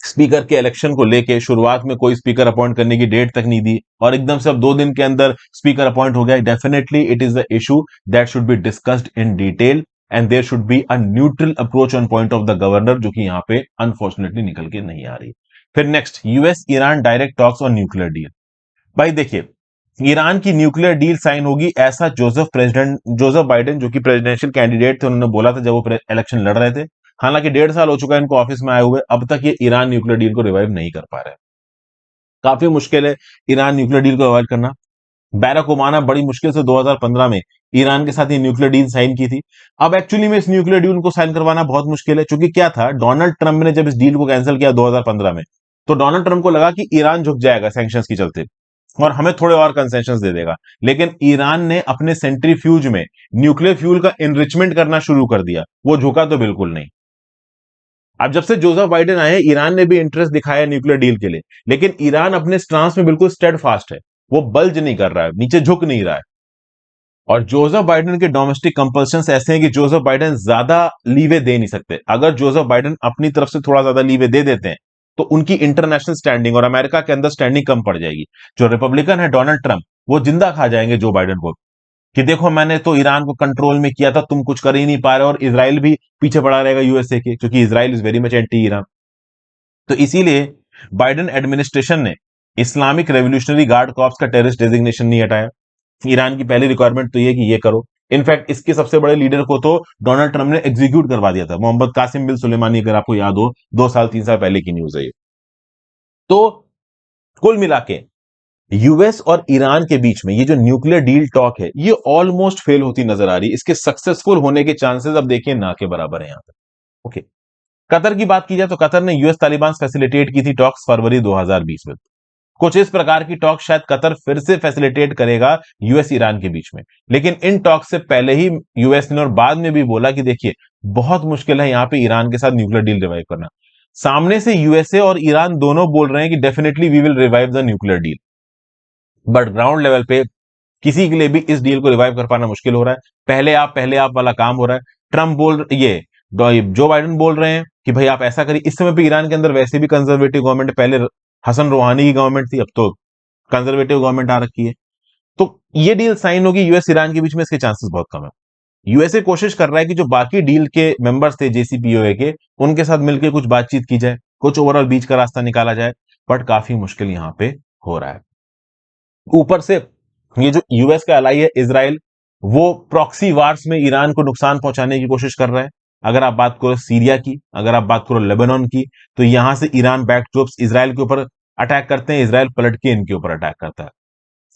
स्पीकर के इलेक्शन को लेके शुरुआत में कोई स्पीकर अपॉइंट करने की डेट तक नहीं दी, और एकदम से अब 2 दिन के अंदर स्पीकर अपॉइंट हो गया। Definitely it is the issue that should be discussed in detail, and there should be a neutral approach on point of the governor, जो कि यहां पे अनफॉर्चुनेटली निकल के नहीं आ रही। फिर next, US Iran direct talks on nuclear deal. भाई देखिए, ईरान की न्यूक्लियर डील साइन होगी ऐसा जोसेफ बाइडेन, जो कि प्रेसिडेंशियल कैंडिडेट थे, उन्होंने बोला था जब वो इलेक्शन लड़ रहे थे। हालांकि 1.5 साल हो चुका है इनको ऑफिस में आए हुए, अब तक ये ईरान न्यूक्लियर डील को रिवाइव नहीं कर पा रहे। काफी मुश्किल है ईरान न्यूक्लियर डील को रिवाइव करना। बैरक ओबामा बड़ी मुश्किल से 2015 में ईरान के साथ ये न्यूक्लियर डील साइन की थी। अब एक्चुअली में इस न्यूक्लियर डील को साइन करवाना बहुत मुश्किल है, क्योंकि क्या था, डोनाल्ड ट्रंप ने जब इस डील को कैंसिल किया 2015 में, तो डोनाल्ड ट्रंप को लगा कि ईरान झुक जाएगा सैंक्शंस के चलते और हमें थोड़े और कंसेशंस दे देगा। लेकिन ईरान ने अपने सेंट्रीफ्यूज में न्यूक्लियर फ्यूल का एनरिचमेंट करना शुरू कर दिया, वो झुका तो बिल्कुल नहीं। अब जब से जोसेफ बाइडेन आए, ईरान ने भी इंटरेस्ट दिखाया न्यूक्लियर डील के लिए, लेकिन ईरान अपने स्टांस में बिल्कुल स्टेड फास्ट है, वो बल्ज नहीं कर रहा है, नीचे झुक नहीं रहा है। और जोसेफ बाइडेन के डोमेस्टिक कंपल्शंस ऐसे हैं कि जोसेफ बाइडेन ज्यादा लीवे दे नहीं सकते। अगर जोसेफ बाइडेन अपनी तरफ से थोड़ा ज्यादा लीवे दे देते हैं, तो उनकी इंटरनेशनल स्टैंडिंग और अमेरिका के अंदर स्टैंडिंग कम पड़ जाएगी। जो रिपब्लिकन है डोनाल्ड ट्रंप, वो जिंदा खा जाएंगे जो बाइडेन को, कि देखो मैंने तो ईरान को कंट्रोल में किया था, तुम कुछ कर ही नहीं पा रहे। और इसराइल भी पीछे पड़ा रहेगा यूएसए के, क्योंकि Israel is very much anti Iran. तो इसीलिए बाइडेन एडमिनिस्ट्रेशन ने इस्लामिक रेवोल्यूशनरी गार्ड कॉर्प्स का टेररिस्ट डेजिग्नेशन नहीं हटाया। ईरान की पहली रिक्वायरमेंट तो ये कि ये करो। इनफैक्ट इसके सबसे बड़े लीडर को तो डोनाल्ड ट्रंप ने एग्जीक्यूट करवा दिया था, मोहम्मद कासिम बिन सुलेमानी, अगर आपको याद हो, 2 साल 3 साल पहले की न्यूज है ये। तो कुल मिला के यूएस और ईरान के बीच में ये जो न्यूक्लियर डील टॉक है, ये ऑलमोस्ट फेल होती नजर आ रही है। इसके सक्सेसफुल होने के चांसेस अब देखिए ना के बराबर है यहां पर। ओके, कतर की बात की जाए तो कतर ने यूएस तालिबान फैसिलिटेट की थी टॉक्स फरवरी 2020 में। कुछ इस प्रकार की टॉक शायद कतर फिर से फैसिलिटेट करेगा यूएस ईरान के बीच में। लेकिन इन टॉक से पहले ही यूएस ने और बाद में भी बोला कि देखिए, बहुत मुश्किल है यहां पे ईरान के साथ न्यूक्लियर डील रिवाइव करना। सामने से यूएसए और ईरान दोनों बोल रहे हैं कि definitely we will revive the nuclear deal, but ground level पे किसी के लिए भी इस डील को रिवाइव कर पाना मुश्किल हो रहा है। पहले आप वाला काम हो रहा है। ट्रंप जो बाइडेन बोल रहे हैं कि भाई आप ऐसा करिए। इस समय पे ईरान के अंदर वैसे भी कंजर्वेटिव गवर्नमेंट है, पहले हसन रोहानी की गवर्नमेंट थी, अब तो कंजर्वेटिव गवर्नमेंट आ रखी है। तो ये डील साइन होगी यूएस ईरान के बीच में, इसके चांसेस बहुत कम है। यूएसए कोशिश कर रहा है कि जो बाकी डील के मेंबर्स थे जेसीपीओए के, उनके साथ मिलकर कुछ बातचीत की जाए, कुछ ओवरऑल बीच का रास्ता निकाला जाए, बट काफी मुश्किल यहां पे हो रहा है। ऊपर से ये जो यूएस का अलाई है इजराइल, वो प्रॉक्सी वार्स में ईरान को नुकसान पहुंचाने की कोशिश कर रहा है। अगर आप बात करो सीरिया की, अगर आप बात करो लेबनान की, तो यहां से ईरान बैक ट्रूप्स इजराइल के ऊपर अटैक करते हैं, इजराइल पलट के इनके ऊपर अटैक करता है।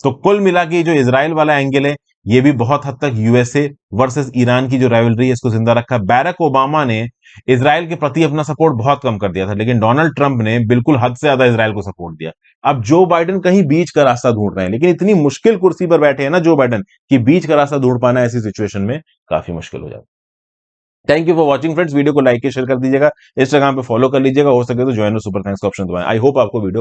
तो कुल मिला के जो इजराइल वाला एंगल है, ये भी बहुत हद तक यूएसए वर्सेस ईरान की जो राइवलरी है, इसको जिंदा रखा। बैरक ओबामा ने इजराइल के प्रति अपना सपोर्ट बहुत कम कर दिया था, लेकिन डोनाल्ड ट्रंप ने बिल्कुल हद से ज्यादा इजराइल को सपोर्ट दिया। अब जो बाइडेन कहीं बीच का रास्ता ढूंढ रहे हैं, लेकिन इतनी मुश्किल कुर्सी पर बैठे हैं ना जो बाइडेन, कि बीच का रास्ता ढूंढ पाना ऐसी सिचुएशन में काफी मुश्किल हो जाता है। Thank you for watching friends. Video को लाइक शेयर कर दीजिएगा, इंस्टाग्राम पे फॉलो कर लीजिएगा, हो सके तो ज्वाइन सुपर थैंक्स का ऑप्शन दबाएं। आई होप आपको वीडियो